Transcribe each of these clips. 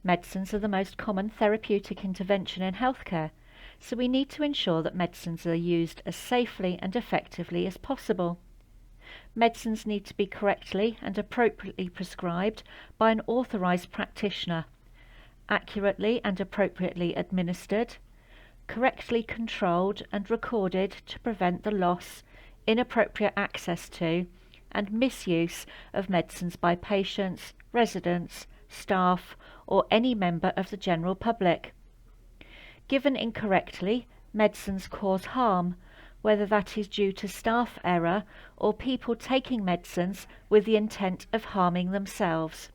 Medicines are the most common therapeutic intervention in healthcare, so we need to ensure that medicines are used as safely and effectively as possible. Medicines need to be correctly and appropriately prescribed by an authorized practitioner, accurately and appropriately administered, correctly controlled and recorded to prevent the loss, inappropriate access to, and misuse of medicines by patients, residents, staff, or any member of the general public. Given incorrectly, medicines cause harm, whether that is due to staff error or people taking medicines with the intent of harming themselves.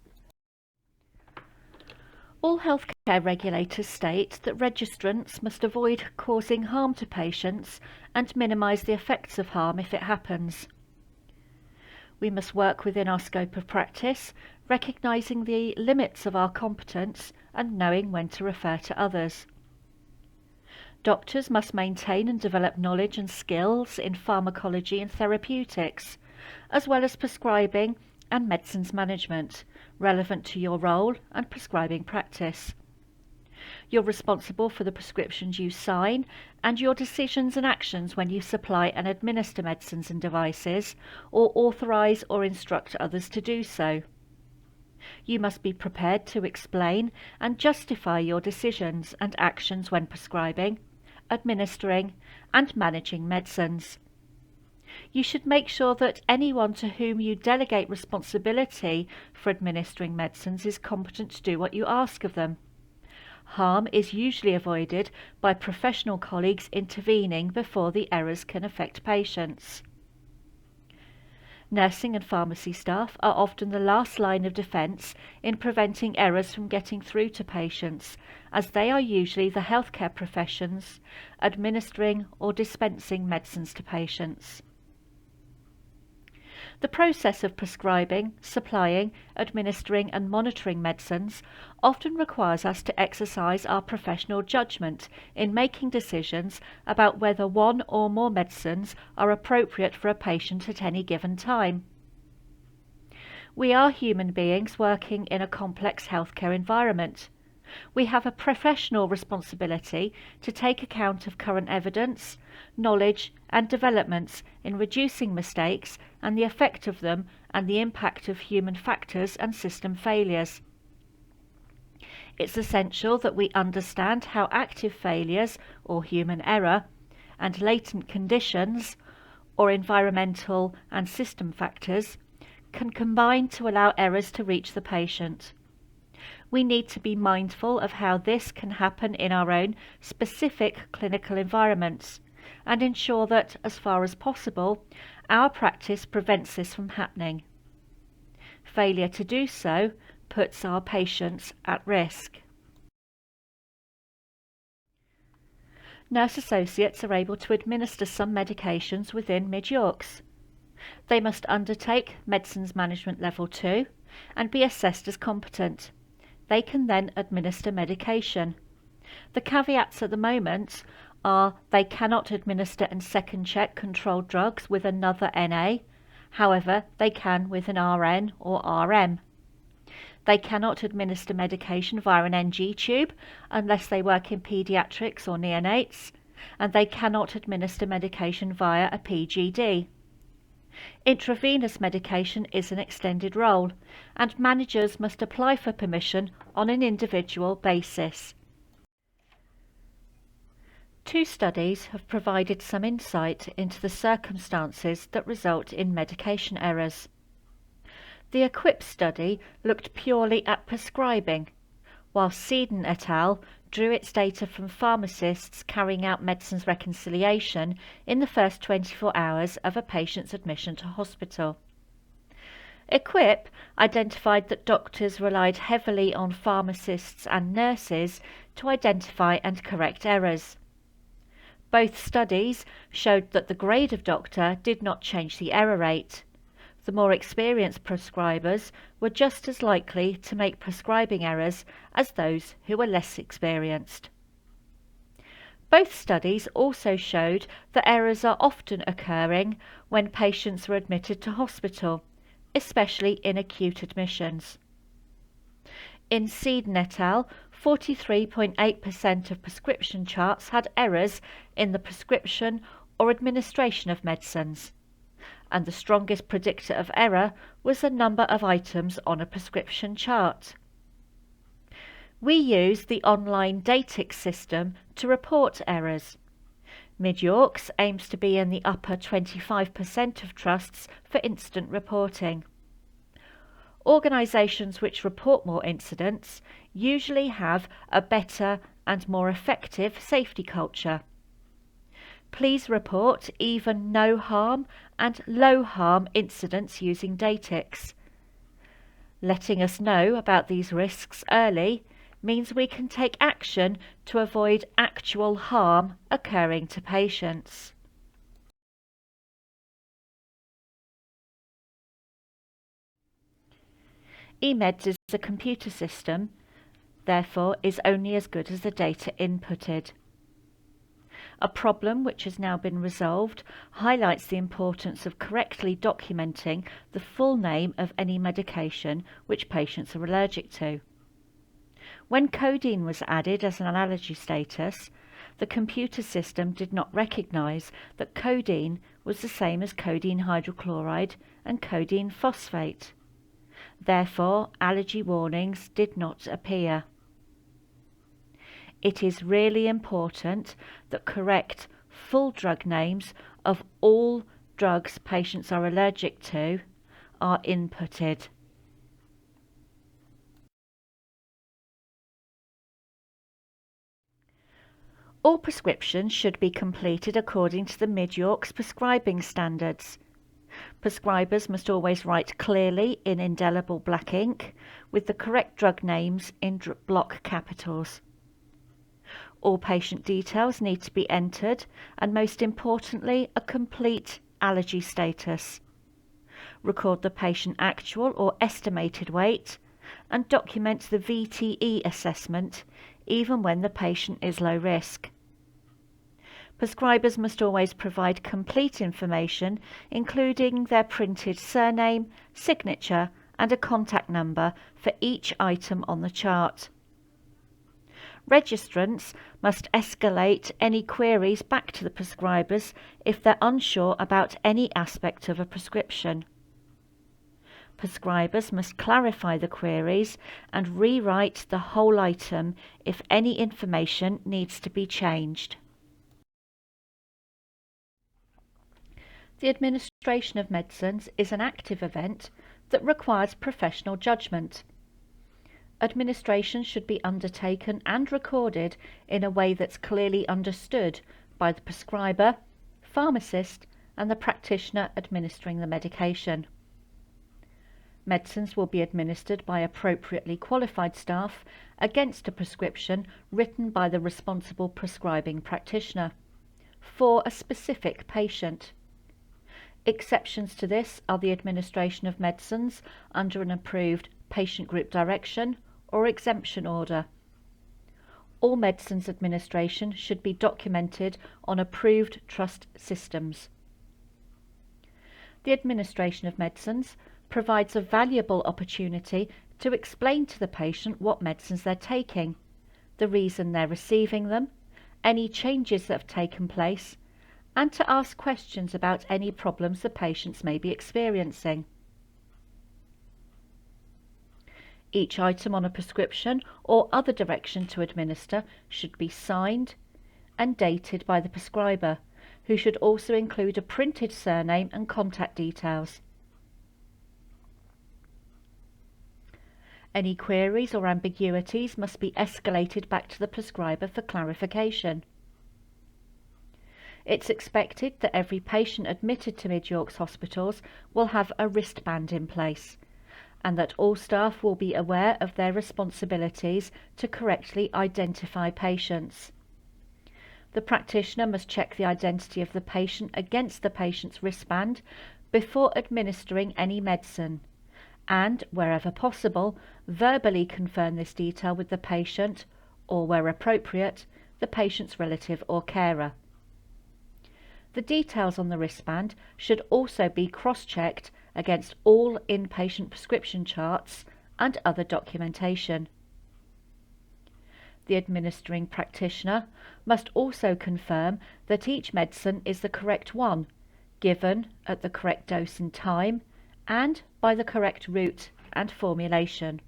All healthcare regulators state that registrants must avoid causing harm to patients and minimise the effects of harm if it happens. We must work within our scope of practice, recognising the limits of our competence and knowing when to refer to others. Doctors must maintain and develop knowledge and skills in pharmacology and therapeutics, as well as prescribing and medicines management, relevant to your role and prescribing practice. You're responsible for the prescriptions you sign and your decisions and actions when you supply and administer medicines and devices, or authorise or instruct others to do so. You must be prepared to explain and justify your decisions and actions when prescribing, administering, and managing medicines. You should make sure that anyone to whom you delegate responsibility for administering medicines is competent to do what you ask of them. Harm is usually avoided by professional colleagues intervening before the errors can affect patients. Nursing and pharmacy staff are often the last line of defence in preventing errors from getting through to patients, as they are usually the healthcare professions administering or dispensing medicines to patients. The process of prescribing, supplying, administering and monitoring medicines often requires us to exercise our professional judgment in making decisions about whether one or more medicines are appropriate for a patient at any given time. We are human beings working in a complex healthcare environment. We have a professional responsibility to take account of current evidence, knowledge and developments in reducing mistakes and the effect of them and the impact of human factors and system failures. It's essential that we understand how active failures or human error and latent conditions or environmental and system factors can combine to allow errors to reach the patient. We need to be mindful of how this can happen in our own specific clinical environments and ensure that, as far as possible, our practice prevents this from happening. Failure to do so puts our patients at risk. Nurse associates are able to administer some medications within Mid-Yorks. They must undertake Medicines Management Level 2 and be assessed as competent. They can then administer medication. The caveats at the moment are they cannot administer and second check controlled drugs with another NA, however they can with an RN or RM. They cannot administer medication via an NG tube unless they work in paediatrics or neonates, and they cannot administer medication via a PGD. Intravenous medication is an extended role, and managers must apply for permission on an individual basis. 2 studies have provided some insight into the circumstances that result in medication errors. The EQUIP study looked purely at prescribing, while Seeden et al. Drew its data from pharmacists carrying out medicines reconciliation in the first 24 hours of a patient's admission to hospital. EQUIP identified that doctors relied heavily on pharmacists and nurses to identify and correct errors. Both studies showed that the grade of doctor did not change the error rate. The more experienced prescribers were just as likely to make prescribing errors as those who were less experienced. Both studies also showed that errors are often occurring when patients are admitted to hospital, especially in acute admissions. In Seed et al., 43.8% of prescription charts had errors in the prescription or administration of medicines, and the strongest predictor of error was the number of items on a prescription chart. We use the online Datix system to report errors. Mid-Yorks aims to be in the upper 25% of trusts for instant reporting. Organisations which report more incidents usually have a better and more effective safety culture. Please report even no harm and low harm incidents using Datix. Letting us know about these risks early means we can take action to avoid actual harm occurring to patients. eMeds is a computer system, therefore is only as good as the data inputted. A problem which has now been resolved highlights the importance of correctly documenting the full name of any medication which patients are allergic to. When codeine was added as an allergy status, the computer system did not recognise that codeine was the same as codeine hydrochloride and codeine phosphate. Therefore, allergy warnings did not appear. It is really important that correct full drug names of all drugs patients are allergic to are inputted. All prescriptions should be completed according to the Mid-Yorks prescribing standards. Prescribers must always write clearly in indelible black ink with the correct drug names in block capitals. All patient details need to be entered, and most importantly, a complete allergy status. Record the patient actual or estimated weight and document the VTE assessment even when the patient is low risk. Prescribers must always provide complete information, including their printed surname, signature, and a contact number for each item on the chart. Registrants must escalate any queries back to the prescribers if they're unsure about any aspect of a prescription. Prescribers must clarify the queries and rewrite the whole item if any information needs to be changed. The administration of medicines is an active event that requires professional judgment. Administration should be undertaken and recorded in a way that's clearly understood by the prescriber, pharmacist, and the practitioner administering the medication. Medicines will be administered by appropriately qualified staff against a prescription written by the responsible prescribing practitioner for a specific patient. Exceptions to this are the administration of medicines under an approved patient group direction or exemption order. All medicines administration should be documented on approved trust systems. The administration of medicines provides a valuable opportunity to explain to the patient what medicines they're taking, the reason they're receiving them, any changes that have taken place, and to ask questions about any problems the patients may be experiencing. Each item on a prescription or other direction to administer should be signed and dated by the prescriber, who should also include a printed surname and contact details. Any queries or ambiguities must be escalated back to the prescriber for clarification. It's expected that every patient admitted to Mid-Yorks hospitals will have a wristband in place, and that all staff will be aware of their responsibilities to correctly identify patients. The practitioner must check the identity of the patient against the patient's wristband before administering any medicine, and, wherever possible, verbally confirm this detail with the patient, or where appropriate, the patient's relative or carer. The details on the wristband should also be cross-checked against all inpatient prescription charts and other documentation. The administering practitioner must also confirm that each medicine is the correct one, given at the correct dose and time, and by the correct route and formulation.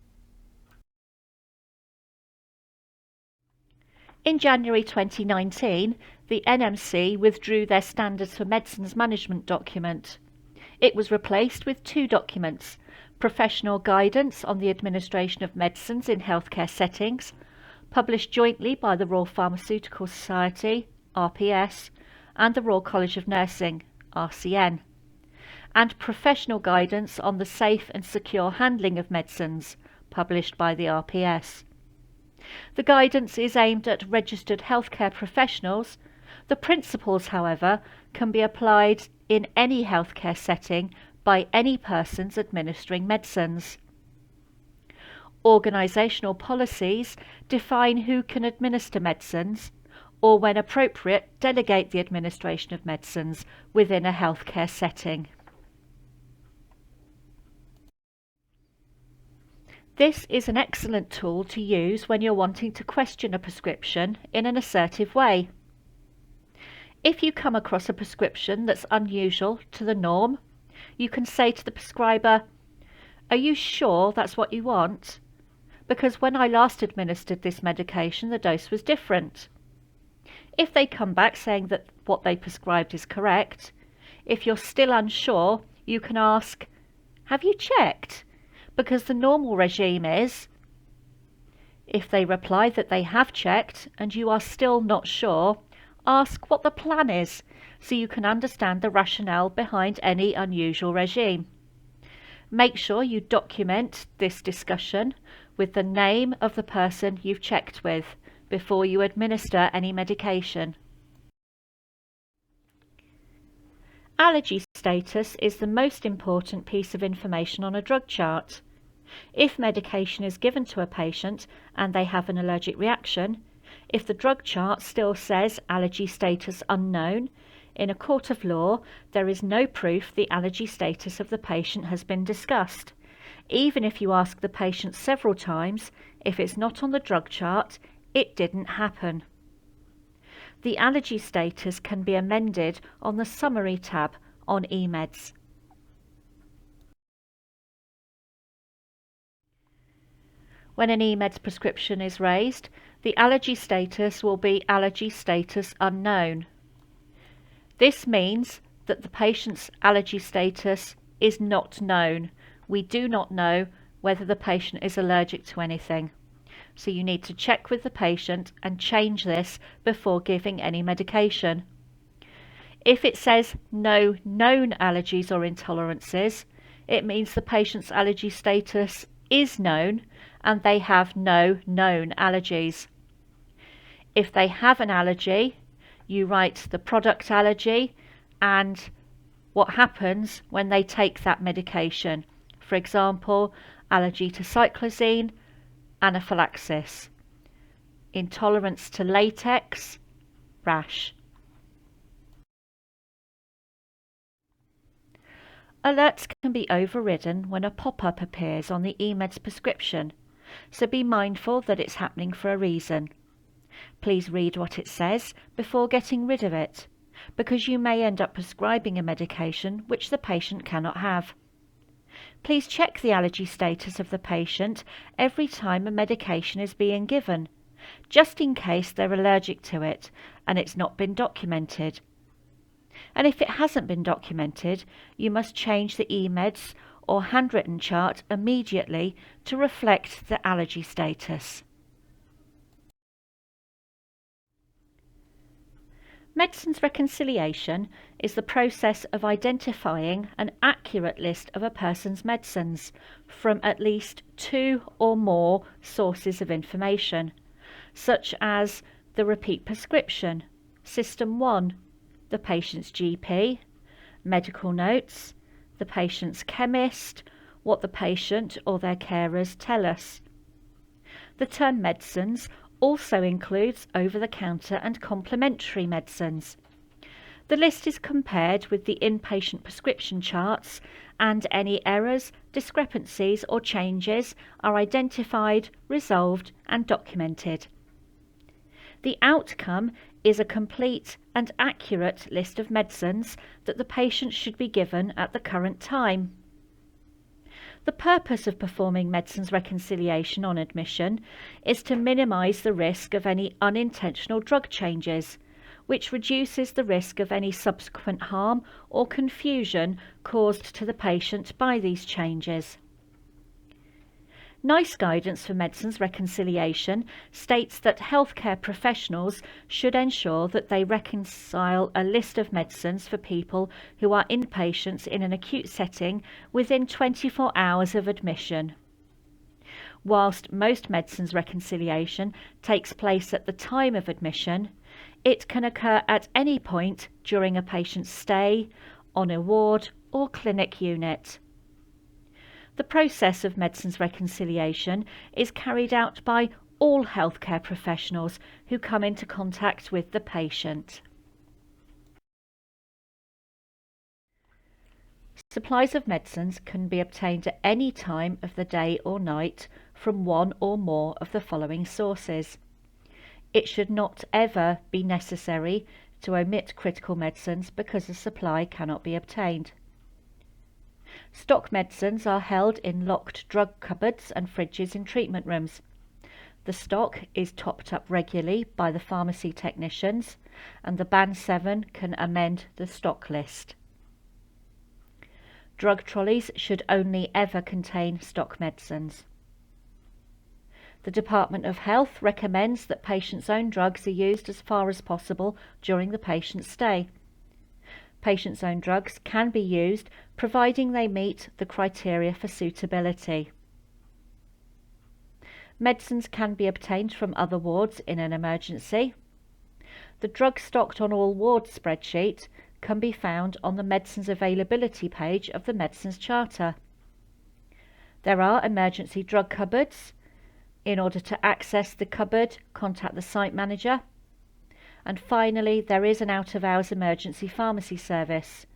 In January 2019, the NMC withdrew their Standards for Medicines Management document. It was replaced with two documents: Professional Guidance on the Administration of Medicines in Healthcare Settings, published jointly by the Royal Pharmaceutical Society, RPS, and the Royal College of Nursing, RCN, and Professional Guidance on the Safe and Secure Handling of Medicines, published by the RPS. The guidance is aimed at registered healthcare professionals. The principles, however, can be applied in any healthcare setting by any persons administering medicines. Organisational policies define who can administer medicines, or when appropriate, delegate the administration of medicines within a healthcare setting. This is an excellent tool to use when you're wanting to question a prescription in an assertive way. If you come across a prescription that's unusual to the norm, you can say to the prescriber, "Are you sure that's what you want? Because when I last administered this medication, the dose was different." If they come back saying that what they prescribed is correct, if you're still unsure, you can ask, "Have you checked? Because the normal regime is." If they reply that they have checked and you are still not sure, ask what the plan is so you can understand the rationale behind any unusual regime. Make sure you document this discussion with the name of the person you've checked with before you administer any medication. Allergy status is the most important piece of information on a drug chart. If medication is given to a patient and they have an allergic reaction, if the drug chart still says allergy status unknown, in a court of law there is no proof the allergy status of the patient has been discussed. Even if you ask the patient several times, if it's not on the drug chart, it didn't happen. The allergy status can be amended on the Summary tab on eMeds. When an eMeds prescription is raised, the allergy status will be allergy status unknown. This means that the patient's allergy status is not known. We do not know whether the patient is allergic to anything. So you need to check with the patient and change this before giving any medication. If it says no known allergies or intolerances, it means the patient's allergy status is known and they have no known allergies. If they have an allergy, you write the product allergy and what happens when they take that medication. For example, allergy to cyclazine, anaphylaxis, intolerance to latex, rash. Alerts can be overridden when a pop-up appears on the eMeds prescription, so be mindful that it's happening for a reason. Please read what it says before getting rid of it, because you may end up prescribing a medication which the patient cannot have. Please check the allergy status of the patient every time a medication is being given, just in case they're allergic to it and it's not been documented. And if it hasn't been documented, you must change the eMeds or handwritten chart immediately to reflect the allergy status. Medicines reconciliation is the process of identifying an accurate list of a person's medicines from at least 2 or more sources of information, such as the repeat prescription, System 1, the patient's GP, medical notes, the patient's chemist, what the patient or their carers tell us. The term medicines also includes over-the-counter and complementary medicines. The list is compared with the inpatient prescription charts, and any errors, discrepancies or changes are identified, resolved and documented. The outcome is a complete and accurate list of medicines that the patient should be given at the current time. The purpose of performing medicines reconciliation on admission is to minimise the risk of any unintentional drug changes, which reduces the risk of any subsequent harm or confusion caused to the patient by these changes. NICE guidance for medicines reconciliation states that healthcare professionals should ensure that they reconcile a list of medicines for people who are inpatients in an acute setting within 24 hours of admission. Whilst most medicines reconciliation takes place at the time of admission, it can occur at any point during a patient's stay, on a ward or clinic unit. The process of medicines reconciliation is carried out by all healthcare professionals who come into contact with the patient. Supplies of medicines can be obtained at any time of the day or night from one or more of the following sources. It should not ever be necessary to omit critical medicines because a supply cannot be obtained. Stock medicines are held in locked drug cupboards and fridges in treatment rooms. The stock is topped up regularly by the pharmacy technicians, and the Band 7 can amend the stock list. Drug trolleys should only ever contain stock medicines. The Department of Health recommends that patients' own drugs are used as far as possible during the patient's stay. Patients' own drugs can be used providing they meet the criteria for suitability. Medicines can be obtained from other wards in an emergency. The drug stocked on all wards spreadsheet can be found on the medicines availability page of the Medicines Charter. There are emergency drug cupboards. In order to access the cupboard, contact the site manager. And finally, there is an out-of-hours emergency pharmacy service.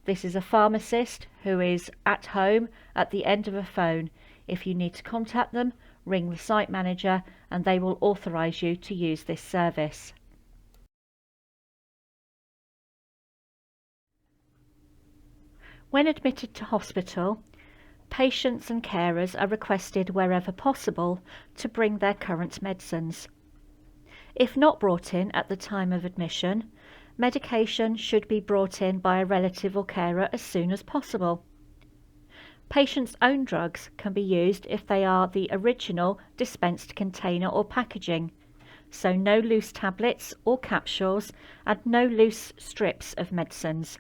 This is a pharmacist who is at home at the end of a phone. If you need to contact them, ring the site manager and they will authorise you to use this service. When admitted to hospital, patients and carers are requested wherever possible to bring their current medicines. If not brought in at the time of admission, medication should be brought in by a relative or carer as soon as possible. Patients' own drugs can be used if they are the original dispensed container or packaging, so no loose tablets or capsules and no loose strips of medicines.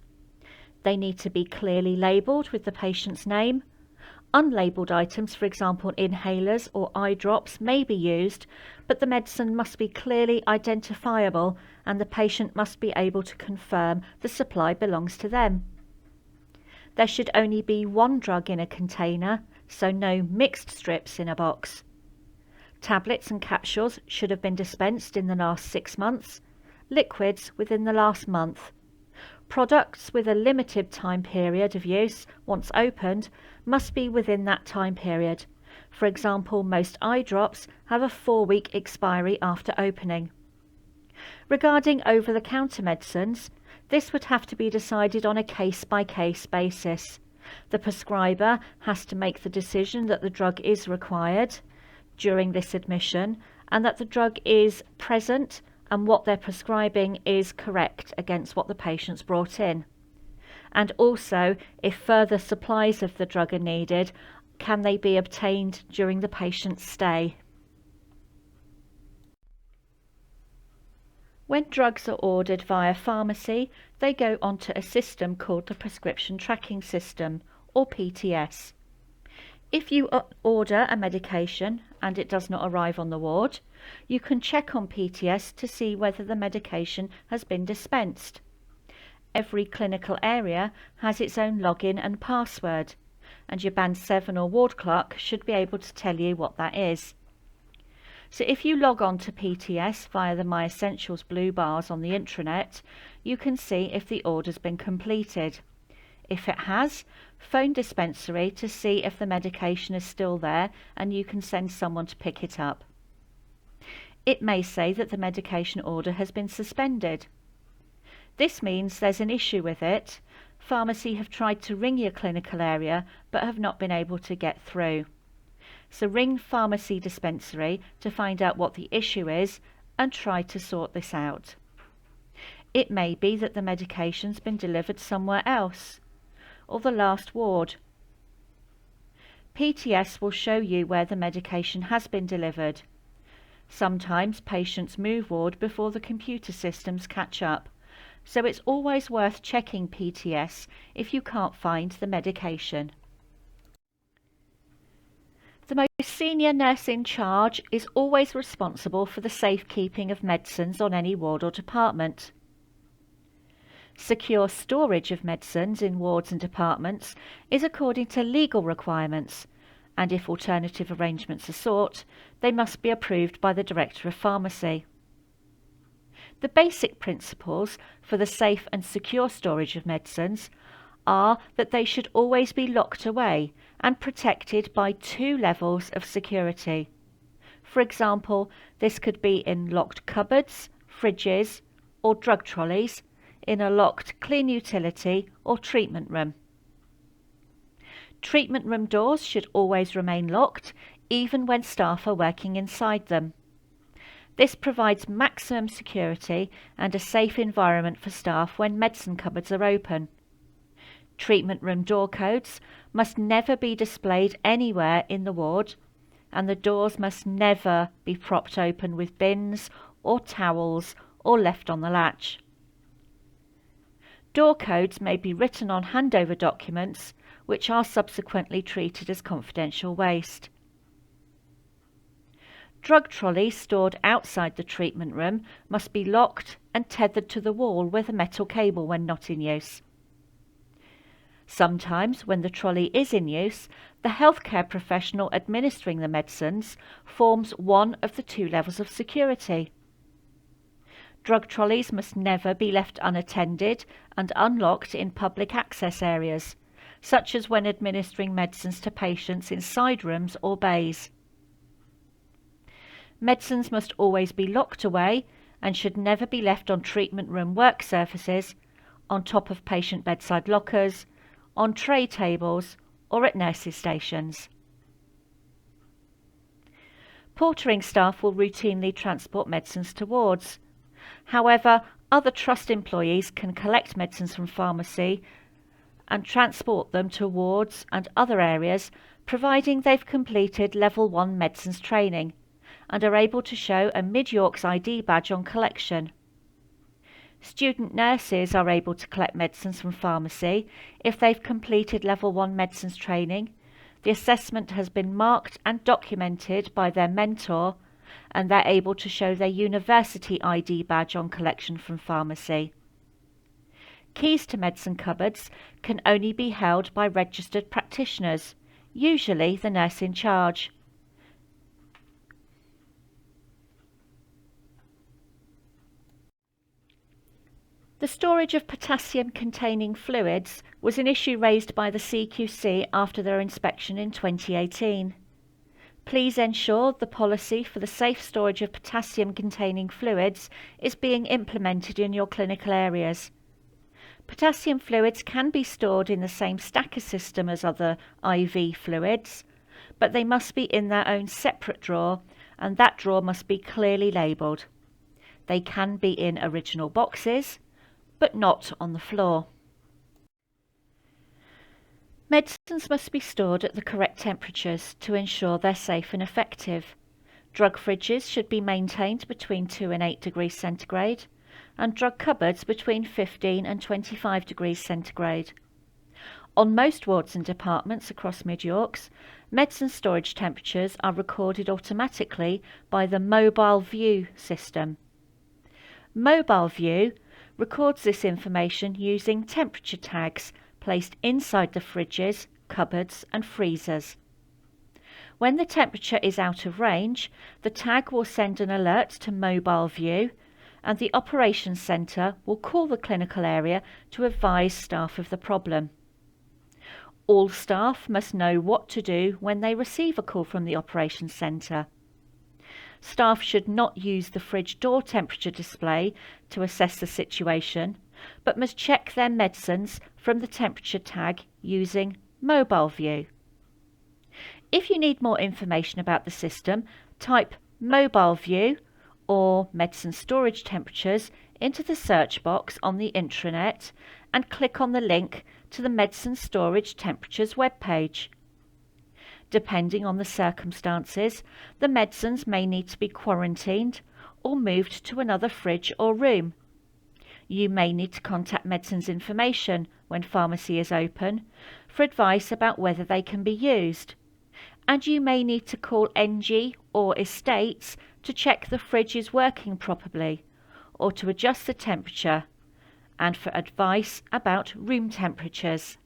They need to be clearly labelled with the patient's name. Unlabelled items, for example inhalers or eye drops, may be used, but the medicine must be clearly identifiable and the patient must be able to confirm the supply belongs to them. There should only be one drug in a container, so no mixed strips in a box. Tablets and capsules should have been dispensed in the last 6 months, liquids within the last month. Products with a limited time period of use, once opened, must be within that time period. For example, most eye drops have a 4-week expiry after opening. Regarding over-the-counter medicines, this would have to be decided on a case-by-case basis. The prescriber has to make the decision that the drug is required during this admission and that the drug is present and what they're prescribing is correct against what the patient's brought in. And also, if further supplies of the drug are needed, can they be obtained during the patient's stay? When drugs are ordered via pharmacy, they go onto a system called the Prescription Tracking System, or PTS. If you order a medication and it does not arrive on the ward, you can check on PTS to see whether the medication has been dispensed. Every clinical area has its own login and password, and your Band 7 or ward clerk should be able to tell you what that is. So if you log on to PTS via the My Essentials blue bars on the intranet, you can see if the order's been completed. If it has, phone dispensary to see if the medication is still there and you can send someone to pick it up. It may say that the medication order has been suspended. This means there's an issue with it. Pharmacy have tried to ring your clinical area but have not been able to get through. So ring pharmacy dispensary to find out what the issue is and try to sort this out. It may be that the medication's been delivered somewhere else, or the last ward. PTS will show you where the medication has been delivered. Sometimes patients move ward before the computer systems catch up, so it's always worth checking PTS if you can't find the medication. The most senior nurse in charge is always responsible for the safekeeping of medicines on any ward or department. Secure storage of medicines in wards and departments is according to legal requirements, and if alternative arrangements are sought, they must be approved by the Director of Pharmacy. The basic principles for the safe and secure storage of medicines are that they should always be locked away and protected by 2 levels of security. For example, this could be in locked cupboards, fridges, or drug trolleys, in a locked clean utility or treatment room. Treatment room doors should always remain locked, even when staff are working inside them. This provides maximum security and a safe environment for staff when medicine cupboards are open. Treatment room door codes must never be displayed anywhere in the ward, and the doors must never be propped open with bins or towels or left on the latch. Door codes may be written on handover documents, which are subsequently treated as confidential waste. Drug trolleys stored outside the treatment room must be locked and tethered to the wall with a metal cable when not in use. Sometimes, when the trolley is in use, the healthcare professional administering the medicines forms one of the 2 levels of security. Drug trolleys must never be left unattended and unlocked in public access areas, such as when administering medicines to patients in side rooms or bays. Medicines must always be locked away and should never be left on treatment room work surfaces, on top of patient bedside lockers, on tray tables, or at nurses' stations. Portering staff will routinely transport medicines to wards. However, other trust employees can collect medicines from pharmacy and transport them to wards and other areas, providing they've completed Level 1 medicines training and are able to show a Mid-Yorks ID badge on collection. Student nurses are able to collect medicines from pharmacy if they've completed Level 1 medicines training, the assessment has been marked and documented by their mentor, and they're able to show their university ID badge on collection from pharmacy. Keys to medicine cupboards can only be held by registered practitioners, usually the nurse in charge. The storage of potassium-containing fluids was an issue raised by the CQC after their inspection in 2018. Please ensure the policy for the safe storage of potassium-containing fluids is being implemented in your clinical areas. Potassium fluids can be stored in the same stacker system as other IV fluids, but they must be in their own separate drawer, and that drawer must be clearly labelled. They can be in original boxes, but not on the floor. Medicines must be stored at the correct temperatures to ensure they're safe and effective. Drug fridges should be maintained between 2 and 8 degrees centigrade, and drug cupboards between 15 and 25 degrees centigrade. On most wards and departments across Mid-Yorks, medicine storage temperatures are recorded automatically by the Mobile View system. Mobile View records this information using temperature tags placed inside the fridges, cupboards and freezers. When the temperature is out of range, the tag will send an alert to Mobile View, and the operations centre will call the clinical area to advise staff of the problem. All staff must know what to do when they receive a call from the operations centre. Staff should not use the fridge door temperature display to assess the situation, but must check their medicines from the temperature tag using Mobile View. If you need more information about the system, type Mobile View or medicine storage temperatures into the search box on the intranet and click on the link to the medicine storage temperatures webpage. Depending on the circumstances, the medicines may need to be quarantined or moved to another fridge or room. You may need to contact Medicines Information when pharmacy is open for advice about whether they can be used. And you may need to call NG or estates to check the fridge is working properly or to adjust the temperature and for advice about room temperatures.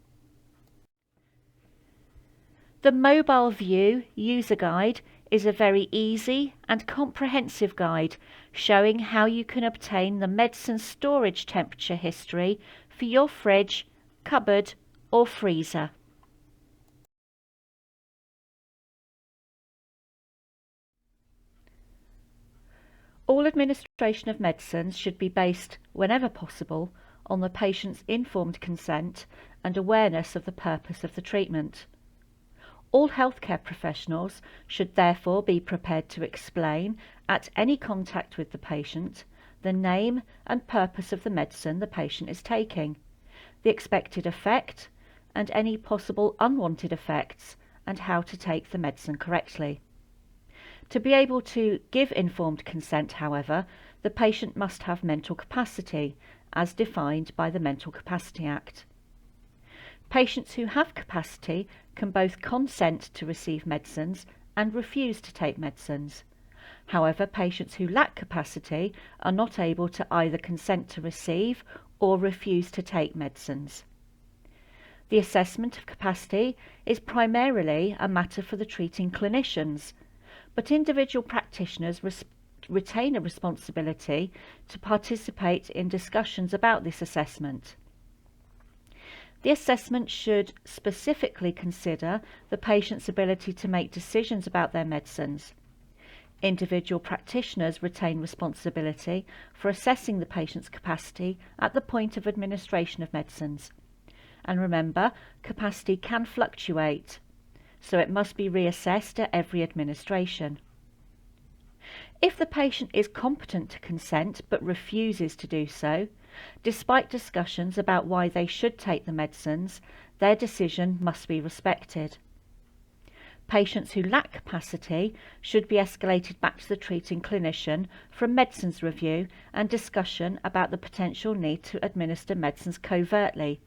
The Mobile View user guide is a very easy and comprehensive guide showing how you can obtain the medicine storage temperature history for your fridge, cupboard or freezer. All administration of medicines should be based, whenever possible, on the patient's informed consent and awareness of the purpose of the treatment. All healthcare professionals should therefore be prepared to explain, at any contact with the patient, the name and purpose of the medicine the patient is taking, the expected effect, and any possible unwanted effects, and how to take the medicine correctly. To be able to give informed consent, however, the patient must have mental capacity, as defined by the Mental Capacity Act. Patients who have capacity can both consent to receive medicines and refuse to take medicines. However, patients who lack capacity are not able to either consent to receive or refuse to take medicines. The assessment of capacity is primarily a matter for the treating clinicians, but individual practitioners retain a responsibility to participate in discussions about this assessment. The assessment should specifically consider the patient's ability to make decisions about their medicines. Individual practitioners retain responsibility for assessing the patient's capacity at the point of administration of medicines. And remember, capacity can fluctuate, so it must be reassessed at every administration. If the patient is competent to consent but refuses to do so, despite discussions about why they should take the medicines, their decision must be respected. Patients who lack capacity should be escalated back to the treating clinician for a medicines review and discussion about the potential need to administer medicines covertly,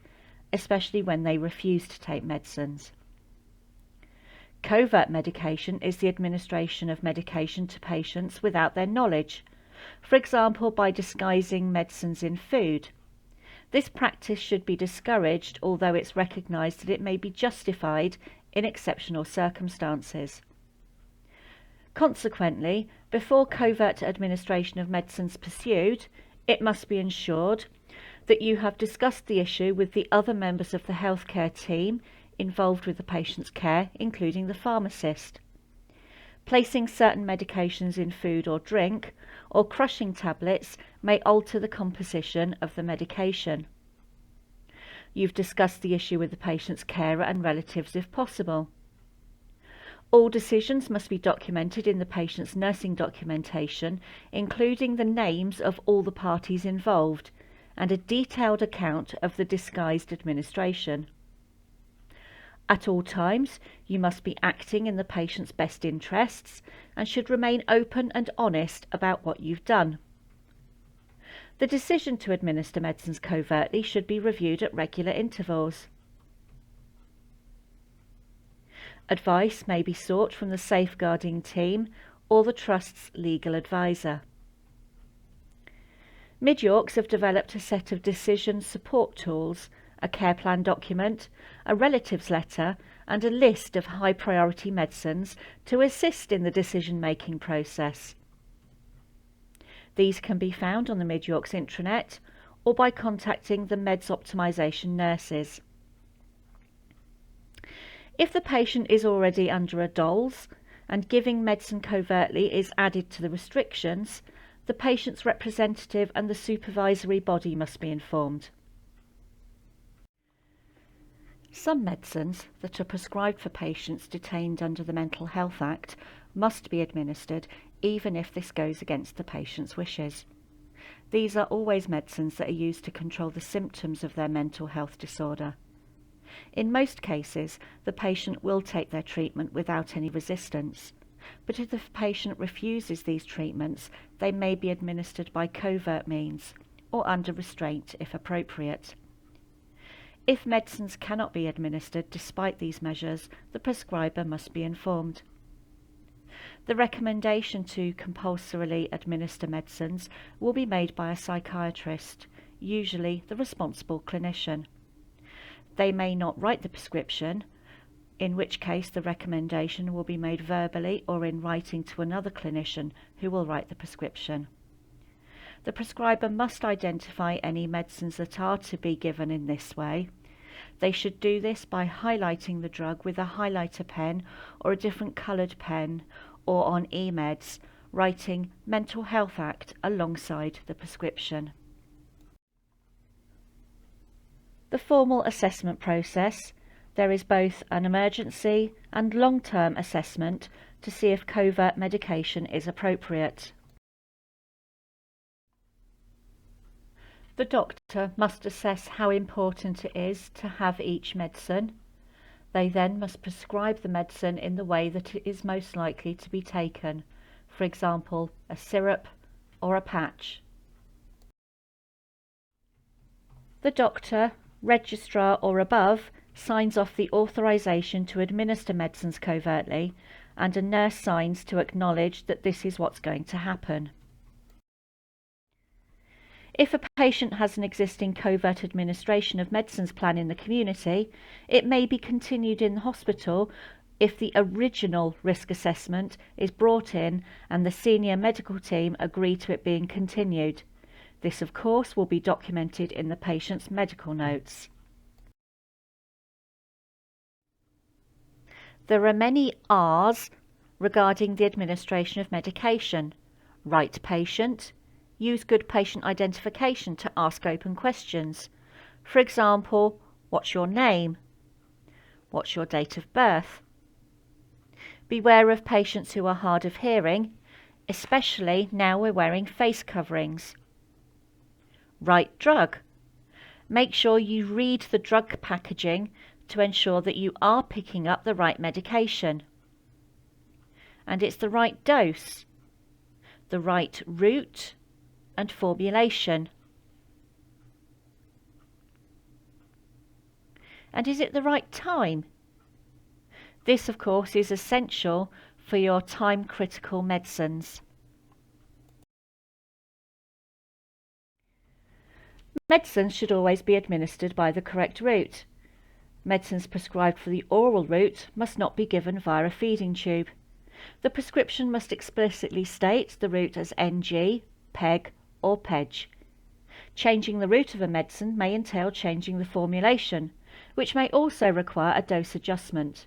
especially when they refuse to take medicines. Covert medication is the administration of medication to patients without their knowledge, for example by disguising medicines in food. This practice should be discouraged, although it's recognised that it may be justified in exceptional circumstances. Consequently, before covert administration of medicines pursued, it must be ensured that you have discussed the issue with the other members of the healthcare team involved with the patient's care, including the pharmacist. Placing certain medications in food or drink, or crushing tablets may alter the composition of the medication. You've discussed the issue with the patient's carer and relatives if possible. All decisions must be documented in the patient's nursing documentation, including the names of all the parties involved, and a detailed account of the disguised administration. At all times, you must be acting in the patient's best interests and should remain open and honest about what you've done. The decision to administer medicines covertly should be reviewed at regular intervals. Advice may be sought from the safeguarding team or the Trust's legal advisor. Mid-Yorks have developed a set of decision support tools, a care plan document, a relatives letter, and a list of high priority medicines to assist in the decision-making process. These can be found on the Mid-Yorks intranet or by contacting the Meds Optimisation nurses. If the patient is already under a DOLS and giving medicine covertly is added to the restrictions, the patient's representative and the supervisory body must be informed. Some medicines that are prescribed for patients detained under the Mental Health Act must be administered even if this goes against the patient's wishes. These are always medicines that are used to control the symptoms of their mental health disorder. In most cases, the patient will take their treatment without any resistance, but if the patient refuses these treatments, they may be administered by covert means or under restraint if appropriate. If medicines cannot be administered despite these measures, the prescriber must be informed. The recommendation to compulsorily administer medicines will be made by a psychiatrist, usually the responsible clinician. They may not write the prescription, in which case the recommendation will be made verbally or in writing to another clinician who will write the prescription. The prescriber must identify any medicines that are to be given in this way. They should do this by highlighting the drug with a highlighter pen or a different coloured pen, or on e-meds, writing Mental Health Act alongside the prescription. The formal assessment process. There is both an emergency and long-term assessment to see if covert medication is appropriate. The doctor must assess how important it is to have each medicine. They then must prescribe the medicine in the way that it is most likely to be taken, for example, a syrup or a patch. The doctor, registrar or above signs off the authorization to administer medicines covertly, and a nurse signs to acknowledge that this is what's going to happen. If a patient has an existing covert administration of medicines plan in the community, it may be continued in the hospital if the original risk assessment is brought in and the senior medical team agree to it being continued. This, of course, will be documented in the patient's medical notes. There are many R's regarding the administration of medication. Right patient. Use good patient identification to ask open questions. For example, what's your name? What's your date of birth? Beware of patients who are hard of hearing, especially now we're wearing face coverings. Right drug. Make sure you read the drug packaging to ensure that you are picking up the right medication. And it's the right dose, the right route and formulation. And is it the right time? This, of course, is essential for your time-critical medicines. Medicines should always be administered by the correct route. Medicines prescribed for the oral route must not be given via a feeding tube. The prescription must explicitly state the route as NG, PEG or PEG. Changing the route of a medicine may entail changing the formulation, which may also require a dose adjustment.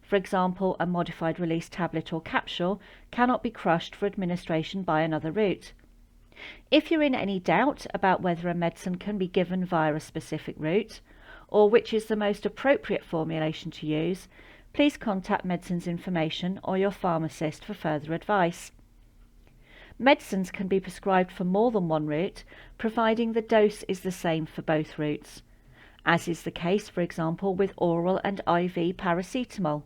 For example, a modified release tablet or capsule cannot be crushed for administration by another route. If you're in any doubt about whether a medicine can be given via a specific route, or which is the most appropriate formulation to use, please contact Medicines Information or your pharmacist for further advice. Medicines can be prescribed for more than one route, providing the dose is the same for both routes, as is the case, for example, with oral and IV paracetamol.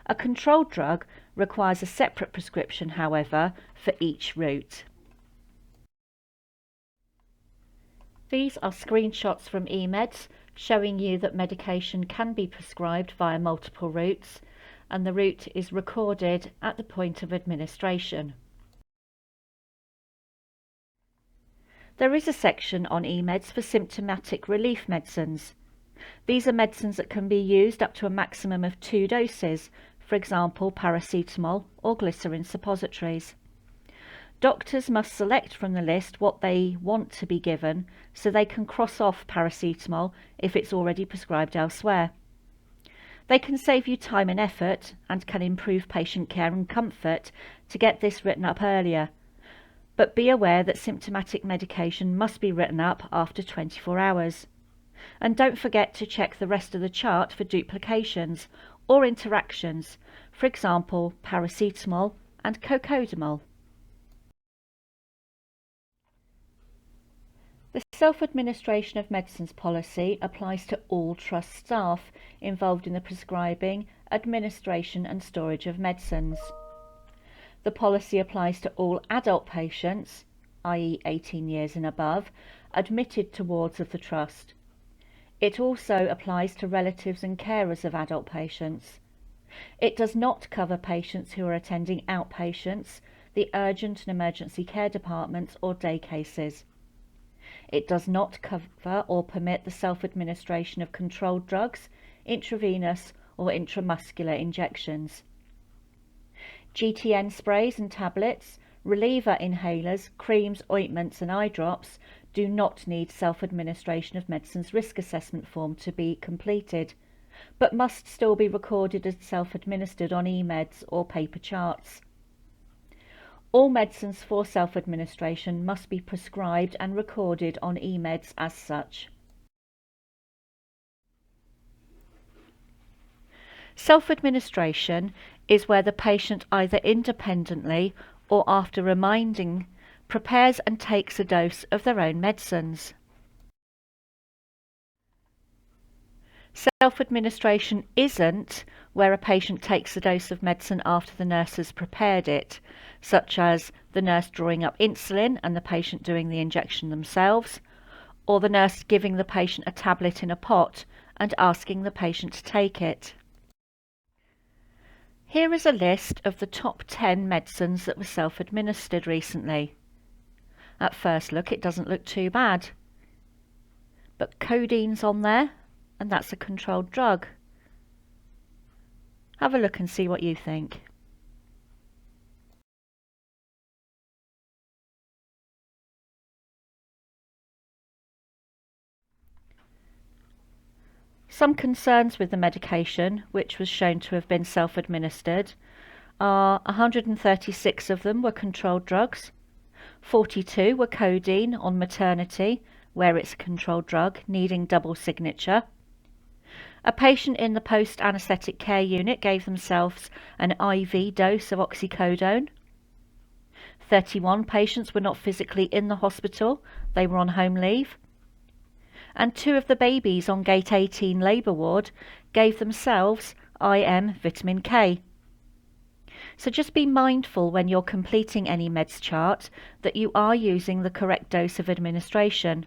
A controlled drug requires a separate prescription, however, for each route. These are screenshots from eMeds showing you that medication can be prescribed via multiple routes, and the route is recorded at the point of administration. There is a section on eMeds for symptomatic relief medicines. These are medicines that can be used up to a maximum of 2 doses, for example paracetamol or glycerin suppositories. Doctors must select from the list what they want to be given so they can cross off paracetamol if it's already prescribed elsewhere. They can save you time and effort and can improve patient care and comfort to get this written up earlier. But be aware that symptomatic medication must be written up after 24 hours. And don't forget to check the rest of the chart for duplications or interactions, for example, paracetamol and cocodamol. The self-administration of medicines policy applies to all trust staff involved in the prescribing, administration and storage of medicines. The policy applies to all adult patients, i.e. 18 years and above, admitted to wards of the trust. It also applies to relatives and carers of adult patients. It does not cover patients who are attending outpatients, the urgent and emergency care departments or day cases. It does not cover or permit the self-administration of controlled drugs, intravenous or intramuscular injections. GTN sprays and tablets, reliever inhalers, creams, ointments and eye drops do not need self-administration of medicines risk assessment form to be completed, but must still be recorded as self-administered on e-meds or paper charts. All medicines for self-administration must be prescribed and recorded on e-meds as such. Self-administration is where the patient either independently or after reminding prepares and takes a dose of their own medicines. Self-administration isn't where a patient takes a dose of medicine after the nurse has prepared it, such as the nurse drawing up insulin and the patient doing the injection themselves, or the nurse giving the patient a tablet in a pot and asking the patient to take it. Here is a list of the top 10 medicines that were self-administered recently. At first look, it doesn't look too bad. But codeine's on there, and that's a controlled drug. Have a look and see what you think. Some concerns with the medication, which was shown to have been self-administered, are 136 of them were controlled drugs, 42 were codeine on maternity, where it's a controlled drug, needing double signature. A patient in the post-anaesthetic care unit gave themselves an IV dose of oxycodone. 31 patients were not physically in the hospital, they were on home leave. And 2 of the babies on Gate 18 labour ward gave themselves IM vitamin K. So just be mindful when you're completing any meds chart that you are using the correct dose of administration,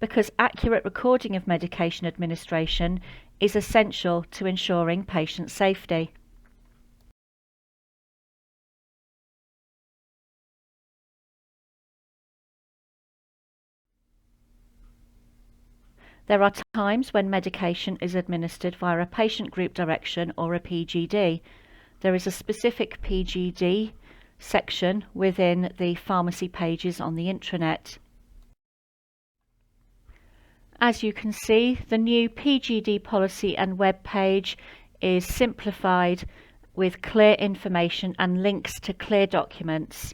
because accurate recording of medication administration is essential to ensuring patient safety. There are times when medication is administered via a patient group direction or a PGD. There is a specific PGD section within the pharmacy pages on the intranet. As you can see, the new PGD policy and web page is simplified with clear information and links to clear documents.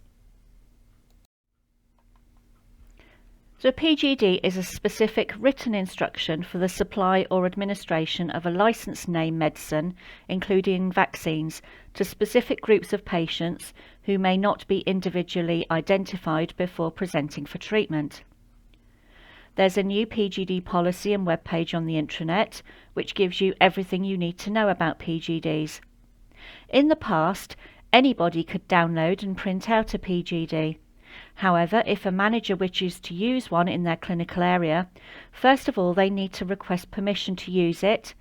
So a PGD is a specific written instruction for the supply or administration of a licensed name medicine, including vaccines, to specific groups of patients who may not be individually identified before presenting for treatment. There's a new PGD policy and web page on the intranet, which gives you everything you need to know about PGDs. In the past, anybody could download and print out a PGD. However, if a manager wishes to use one in their clinical area, first of all they need to request permission to use it,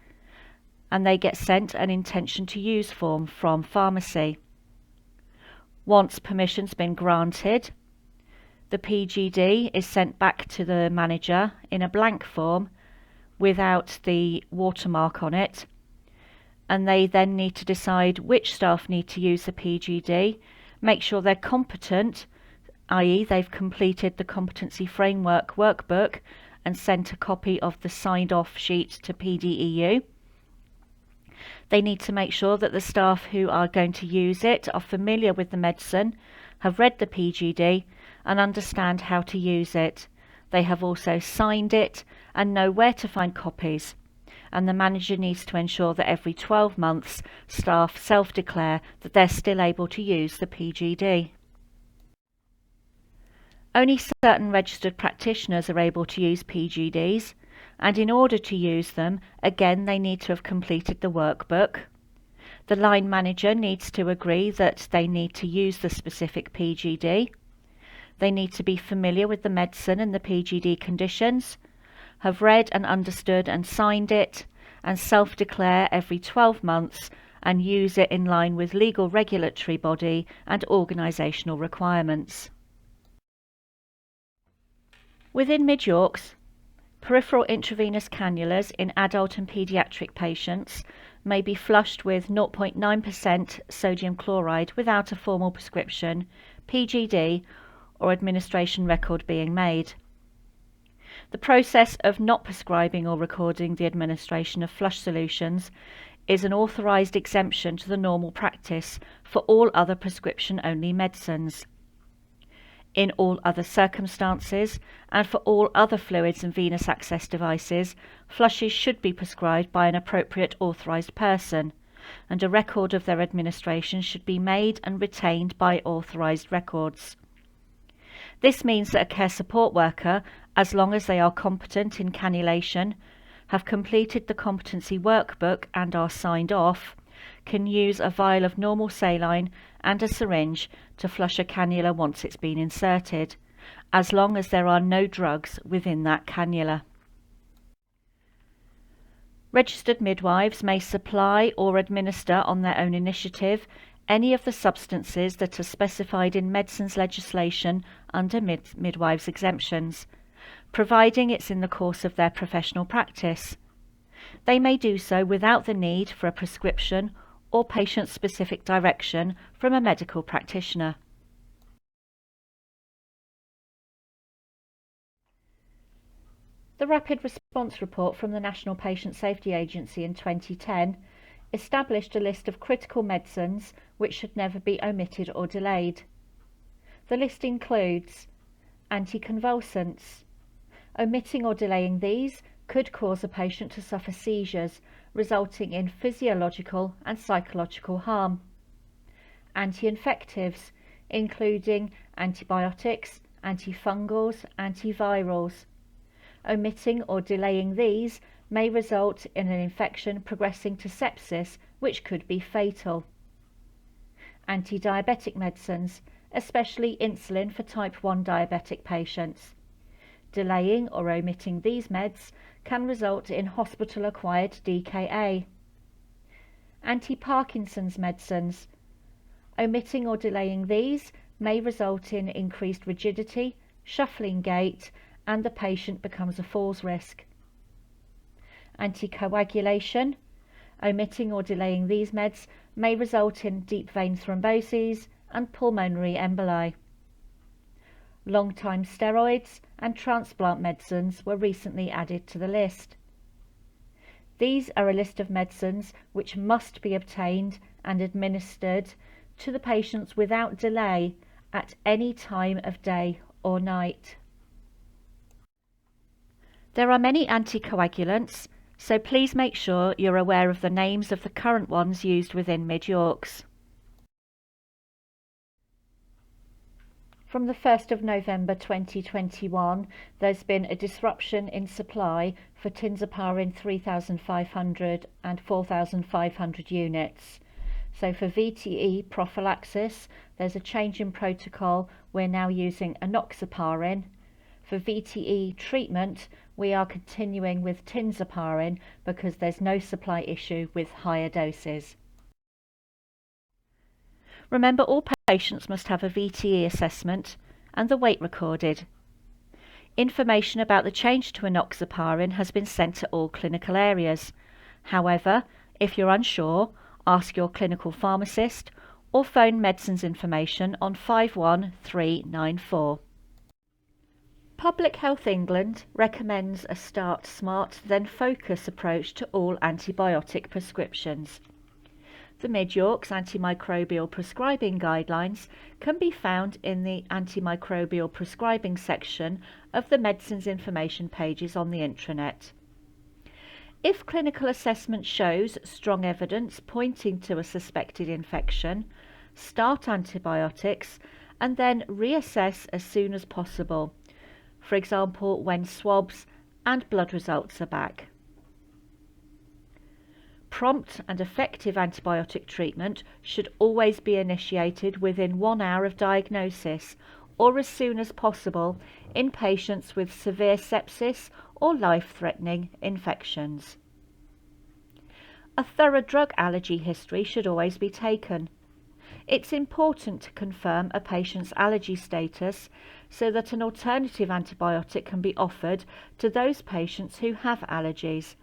and they get sent an intention to use form from pharmacy. Once permission's been granted, the PGD is sent back to the manager in a blank form without the watermark on it, and they then need to decide which staff need to use the PGD, make sure they're competent, i.e. they've completed the competency framework workbook and sent a copy of the signed off sheet to PDEU, They need to make sure that the staff who are going to use it are familiar with the medicine, have read the PGD, and understand how to use it. They have also signed it and know where to find copies. And the manager needs to ensure that every 12 months staff self-declare that they're still able to use the PGD. Only certain registered practitioners are able to use PGDs, and in order to use them, again they need to have completed the workbook. The line manager needs to agree that they need to use the specific PGD. They need to be familiar with the medicine and the PGD conditions, have read and understood and signed it, and self-declare every 12 months and use it in line with legal regulatory body and organisational requirements. Within Mid-Yorks, peripheral intravenous cannulas in adult and paediatric patients may be flushed with 0.9% sodium chloride without a formal prescription, PGD, or administration record being made. The process of not prescribing or recording the administration of flush solutions is an authorised exemption to the normal practice for all other prescription-only medicines. In all other circumstances, and for all other fluids and venous access devices, flushes should be prescribed by an appropriate authorised person, and a record of their administration should be made and retained by authorised records. This means that a care support worker, as long as they are competent in cannulation, have completed the competency workbook and are signed off, can use a vial of normal saline and a syringe to flush a cannula once it's been inserted, as long as there are no drugs within that cannula. Registered midwives may supply or administer on their own initiative any of the substances that are specified in medicines legislation under midwives' exemptions, providing it's in the course of their professional practice. They may do so without the need for a prescription or patient-specific direction from a medical practitioner. The Rapid Response Report from the National Patient Safety Agency in 2010 established a list of critical medicines which should never be omitted or delayed. The list includes anticonvulsants. Omitting or delaying these could cause a patient to suffer seizures, resulting in physiological and psychological harm. Anti-infectives, including antibiotics, antifungals, antivirals. Omitting or delaying these may result in an infection progressing to sepsis, which could be fatal. Anti-diabetic medicines, especially insulin for type 1 diabetic patients. Delaying or omitting these meds can result in hospital-acquired DKA. Anti-Parkinson's medicines. Omitting or delaying these may result in increased rigidity, shuffling gait, and the patient becomes a falls risk. Anticoagulation. Omitting or delaying these meds may result in deep vein thromboses and pulmonary emboli. Long-time steroids and transplant medicines were recently added to the list. These are a list of medicines which must be obtained and administered to the patients without delay at any time of day or night. There are many anticoagulants, so please make sure you're aware of the names of the current ones used within Mid-Yorks. From the 1st of November 2021, there's been a disruption in supply for tinzaparin 3,500 and 4,500 units. So for VTE prophylaxis, there's a change in protocol. We're now using enoxaparin. For VTE treatment, we are continuing with tinzaparin because there's no supply issue with higher doses. Remember, all patients must have a VTE assessment and the weight recorded. Information about the change to enoxaparin has been sent to all clinical areas. However, if you're unsure, ask your clinical pharmacist or phone medicines information on 51394. Public Health England recommends a start smart then focus approach to all antibiotic prescriptions. The Mid-York's antimicrobial prescribing guidelines can be found in the antimicrobial prescribing section of the medicines information pages on the intranet. If clinical assessment shows strong evidence pointing to a suspected infection, start antibiotics and then reassess as soon as possible, for example when swabs and blood results are back. Prompt and effective antibiotic treatment should always be initiated within 1 hour of diagnosis or as soon as possible in patients with severe sepsis or life-threatening infections. A thorough drug allergy history should always be taken. It's important to confirm a patient's allergy status so that an alternative antibiotic can be offered to those patients who have allergies.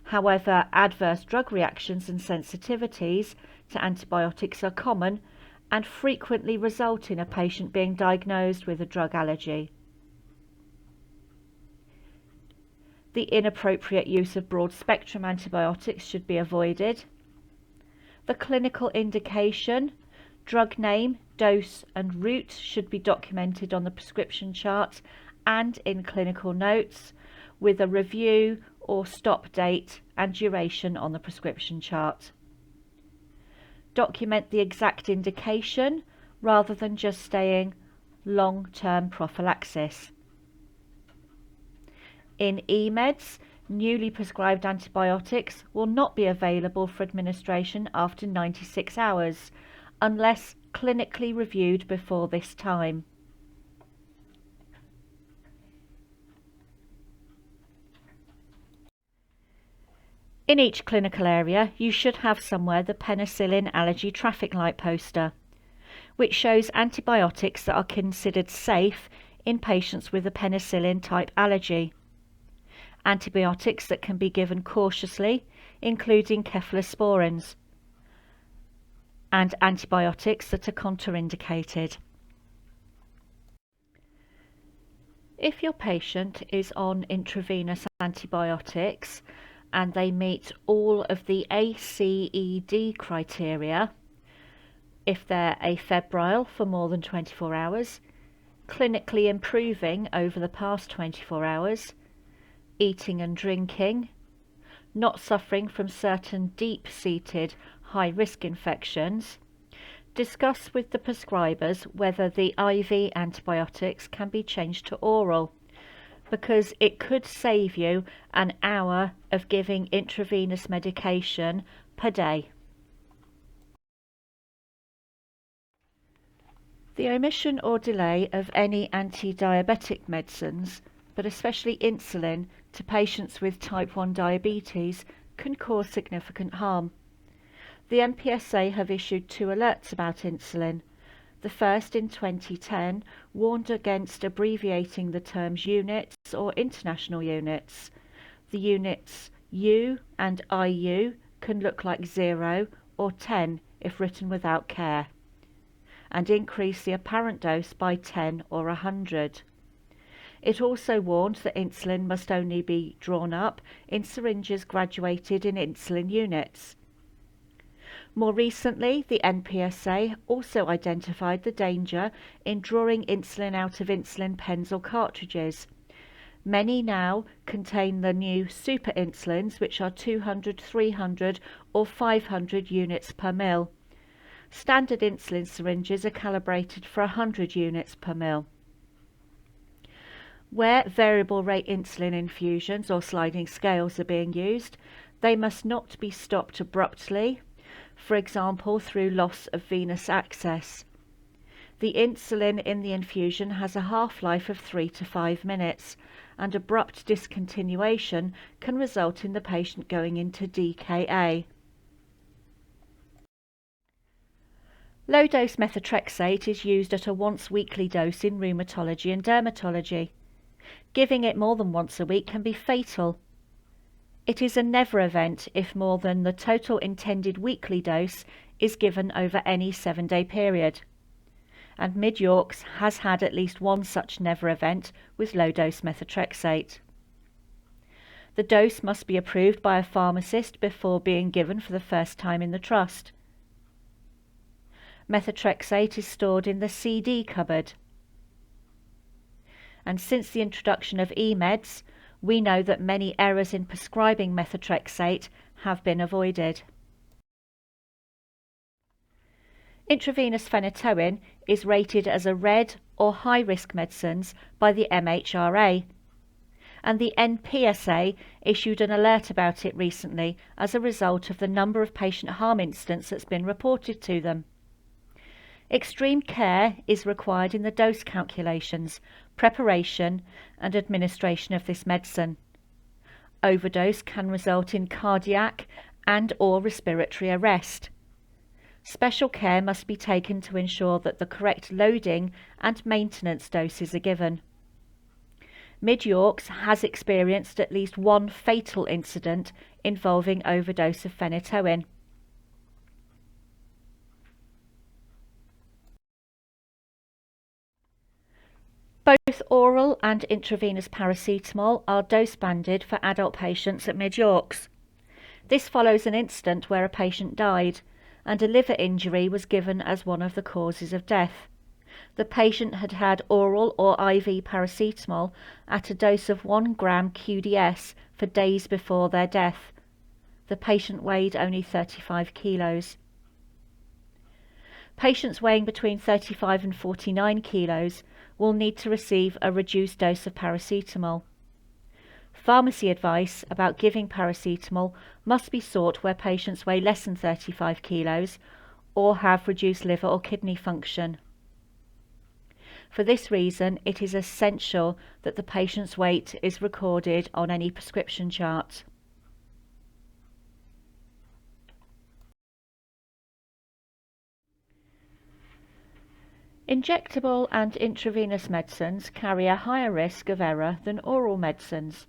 However, adverse drug reactions and sensitivities to antibiotics are common and frequently result in a patient being diagnosed with a drug allergy. The inappropriate use of broad-spectrum antibiotics should be avoided. The clinical indication, drug name, dose and route should be documented on the prescription chart and in clinical notes with a review or stop date and duration on the prescription chart. Document the exact indication rather than just saying long-term prophylaxis. In e-meds, newly prescribed antibiotics will not be available for administration after 96 hours unless clinically reviewed before this time. In each clinical area, you should have somewhere the penicillin allergy traffic light poster, which shows antibiotics that are considered safe in patients with a penicillin type allergy. Antibiotics that can be given cautiously, including cephalosporins, and antibiotics that are contraindicated. If your patient is on intravenous antibiotics and they meet all of the ACED criteria, if they're afebrile for more than 24 hours, clinically improving over the past 24 hours, eating and drinking, not suffering from certain deep-seated high-risk infections, discuss with the prescribers whether the IV antibiotics can be changed to oral, because it could save you an hour of giving intravenous medication per day. The omission or delay of any anti-diabetic medicines, but especially insulin, to patients with type 1 diabetes can cause significant harm. The MPSA have issued 2 alerts about insulin. The first in 2010 warned against abbreviating the terms units or international units. The units U and IU can look like 0 or 10 if written without care, and increase the apparent dose by 10 or 100. It also warned that insulin must only be drawn up in syringes graduated in insulin units. More recently, the NPSA also identified the danger in drawing insulin out of insulin pens or cartridges. Many now contain the new super insulins, which are 200, 300 or 500 units per ml. Standard insulin syringes are calibrated for 100 units per ml. Where variable rate insulin infusions or sliding scales are being used, they must not be stopped abruptly, for example through loss of venous access. The insulin in the infusion has a half-life of 3 to 5 minutes, and abrupt discontinuation can result in the patient going into DKA. Low-dose methotrexate is used at a once-weekly dose in rheumatology and dermatology. Giving it more than once a week can be fatal. It is a never event if more than the total intended weekly dose is given over any 7-day period. and Mid-Yorks has had at least one such never event with low-dose methotrexate. The dose must be approved by a pharmacist before being given for the first time in the trust. Methotrexate is stored in the CD cupboard. And since the introduction of e-meds, we know that many errors in prescribing methotrexate have been avoided. Intravenous phenytoin is rated as a red or high-risk medicines by the MHRA, and the NPSA issued an alert about it recently as a result of the number of patient harm incidents that's been reported to them. Extreme care is required in the dose calculations, preparation and administration of this medicine. Overdose can result in cardiac and/or respiratory arrest. Special care must be taken to ensure that the correct loading and maintenance doses are given. Mid-Yorks has experienced at least one fatal incident involving overdose of phenytoin. Both oral and intravenous paracetamol are dose-banded for adult patients at Mid-Yorks. This follows an incident where a patient died, and a liver injury was given as one of the causes of death. The patient had had oral or IV paracetamol at a dose of 1 gram QDS for days before their death. The patient weighed only 35 kilos. Patients weighing between 35 and 49 kilos will need to receive a reduced dose of paracetamol. Pharmacy advice about giving paracetamol must be sought where patients weigh less than 35 kilos or have reduced liver or kidney function. For this reason, it is essential that the patient's weight is recorded on any prescription chart. Injectable and intravenous medicines carry a higher risk of error than oral medicines.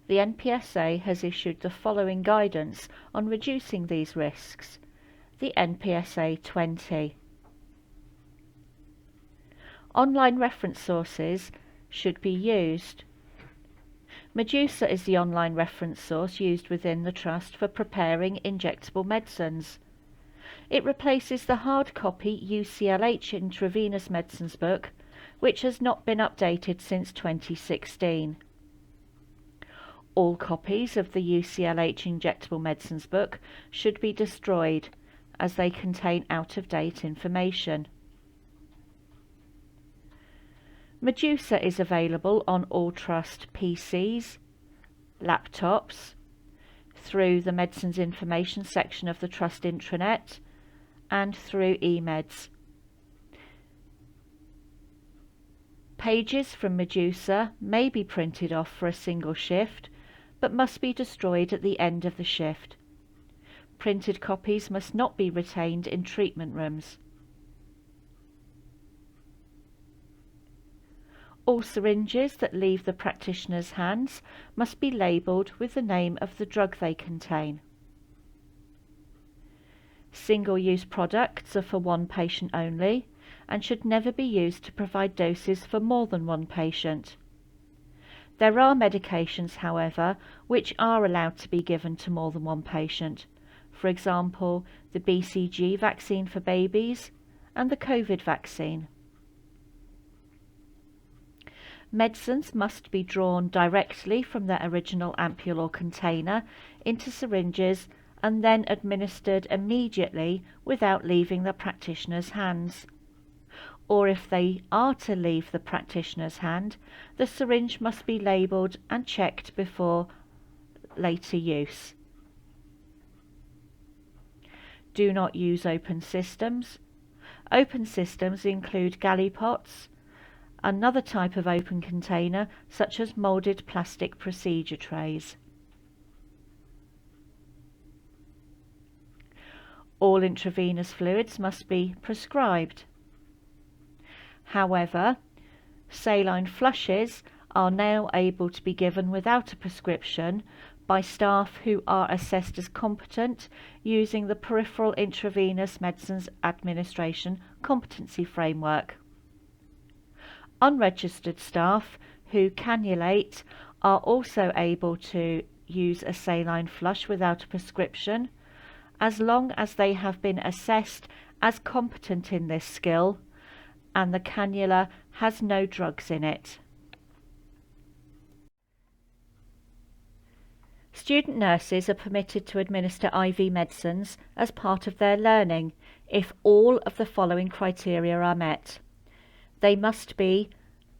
The NPSA has issued the following guidance on reducing these risks. The NPSA 20. Online reference sources should be used. Medusa is the online reference source used within the Trust for preparing injectable medicines. It replaces the hard copy UCLH intravenous medicines book, which has not been updated since 2016. All copies of the UCLH injectable medicines book should be destroyed, as they contain out-of-date information. Medusa is available on all Trust PCs, laptops, through the Medicines Information section of the Trust intranet, and through eMeds. Pages from Medusa may be printed off for a single shift, but must be destroyed at the end of the shift. Printed copies must not be retained in treatment rooms. All syringes that leave the practitioner's hands must be labelled with the name of the drug they contain. Single-use products are for one patient only and should never be used to provide doses for more than one patient. There are medications, however, which are allowed to be given to more than one patient. For example, the BCG vaccine for babies and the COVID vaccine. Medicines must be drawn directly from their original ampule or container into syringes and then administered immediately without leaving the practitioner's hands. Or if they are to leave the practitioner's hand, the syringe must be labelled and checked before later use. Do not use open systems. Open systems include gallipots, another type of open container such as moulded plastic procedure trays. All intravenous fluids must be prescribed. However, saline flushes are now able to be given without a prescription by staff who are assessed as competent using the Peripheral Intravenous Medicines Administration Competency Framework. Unregistered staff who cannulate are also able to use a saline flush without a prescription, as long as they have been assessed as competent in this skill and the cannula has no drugs in it. Student nurses are permitted to administer IV medicines as part of their learning if all of the following criteria are met. They must be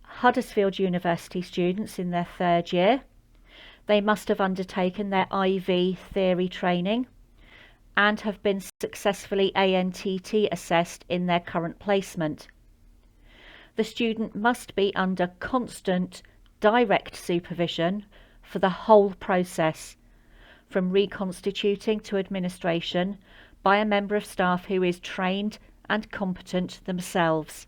Huddersfield University students in their third year. They must have undertaken their IV theory training and have been successfully ANTT assessed in their current placement. The student must be under constant direct supervision for the whole process, from reconstituting to administration, by a member of staff who is trained and competent themselves.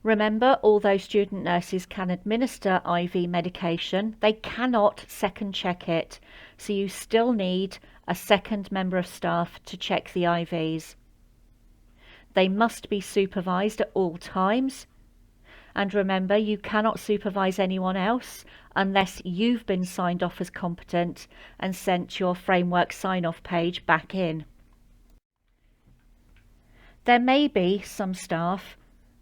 Remember, although student nurses can administer IV medication, they cannot second check it, so you still need a second member of staff to check the IVs. They must be supervised at all times, and remember, you cannot supervise anyone else unless you've been signed off as competent and sent your framework sign-off page back in. There may be some staff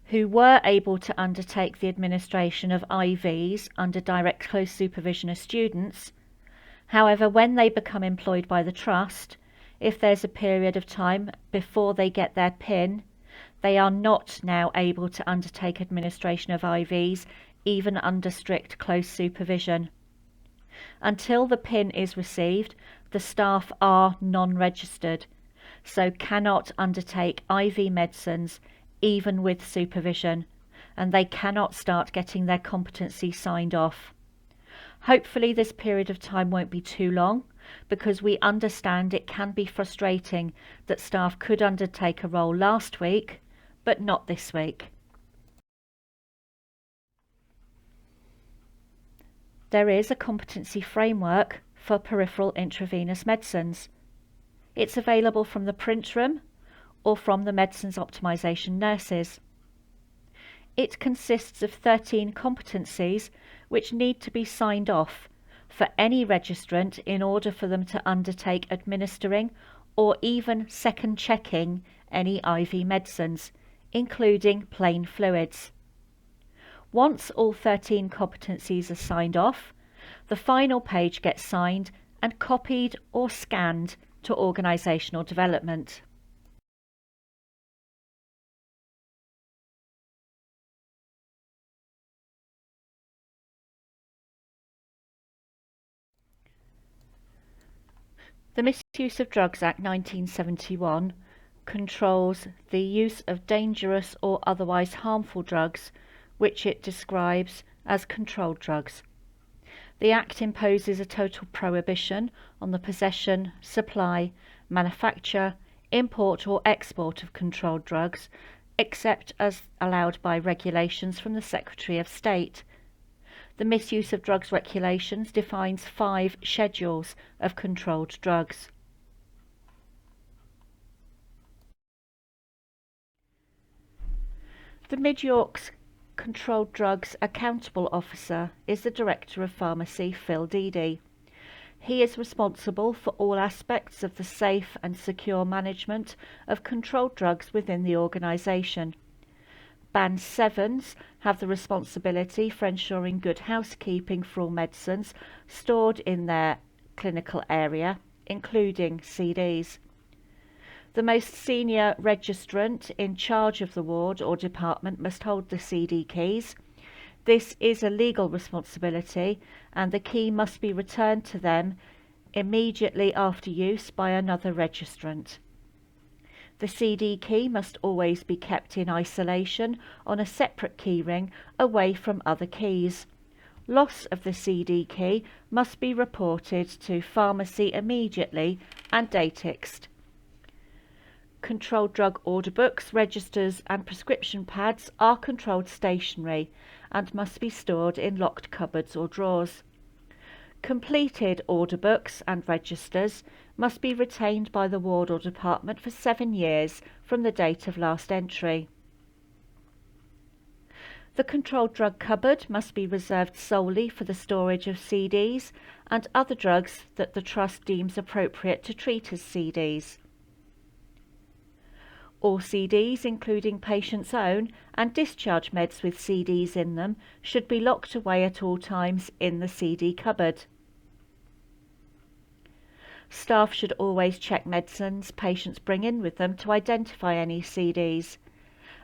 who were able to undertake the administration of IVs under direct close supervision of students. However, when they become employed by the Trust, if there's a period of time before they get their PIN, they are not now able to undertake administration of IVs, even under strict close supervision. Until the PIN is received, the staff are non-registered, so cannot undertake IV medicines even with supervision, and they cannot start getting their competency signed off. Hopefully this period of time won't be too long, because we understand it can be frustrating that staff could undertake a role last week but not this week. There is a competency framework for peripheral intravenous medicines. It's available from the print room or from the medicines optimization nurses. It consists of 13 competencies which need to be signed off for any registrant in order for them to undertake administering or even second checking any IV medicines, including plain fluids. Once all 13 competencies are signed off, the final page gets signed and copied or scanned to organisational development. The Misuse of Drugs Act 1971 controls the use of dangerous or otherwise harmful drugs, which it describes as controlled drugs. The Act imposes a total prohibition on the possession, supply, manufacture, import or export of controlled drugs, except as allowed by regulations from the Secretary of State. The Misuse of Drugs Regulations defines 5 schedules of controlled drugs. The Mid-York's Controlled Drugs Accountable Officer is the Director of Pharmacy, Phil Deedy. He is responsible for all aspects of the safe and secure management of controlled drugs within the organisation. Band 7s have the responsibility for ensuring good housekeeping for all medicines stored in their clinical area, including CDs. The most senior registrant in charge of the ward or department must hold the CD keys. This is a legal responsibility, and the key must be returned to them immediately after use by another registrant. The CD key must always be kept in isolation on a separate key ring away from other keys. Loss of the CD key must be reported to pharmacy immediately and datixed. Controlled drug order books, registers and prescription pads are controlled stationery and must be stored in locked cupboards or drawers. Completed order books and registers must be retained by the ward or department for 7 years from the date of last entry. The controlled drug cupboard must be reserved solely for the storage of CDs and other drugs that the Trust deems appropriate to treat as CDs. All CDs, including patient's own and discharge meds with CDs in them, should be locked away at all times in the CD cupboard. Staff should always check medicines patients bring in with them to identify any CDs,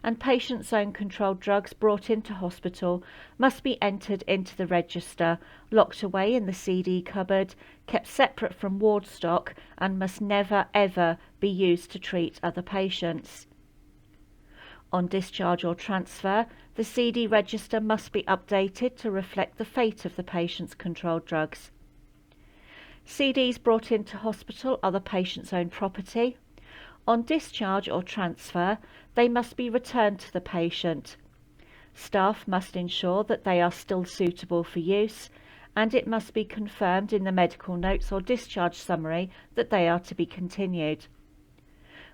and patients' own controlled drugs brought into hospital must be entered into the register, locked away in the CD cupboard, kept separate from ward stock, and must never ever be used to treat other patients. On discharge or transfer, the CD register must be updated to reflect the fate of the patient's controlled drugs. CDs brought into hospital are the patient's own property. On discharge or transfer, they must be returned to the patient. Staff must ensure that they are still suitable for use, and it must be confirmed in the medical notes or discharge summary that they are to be continued.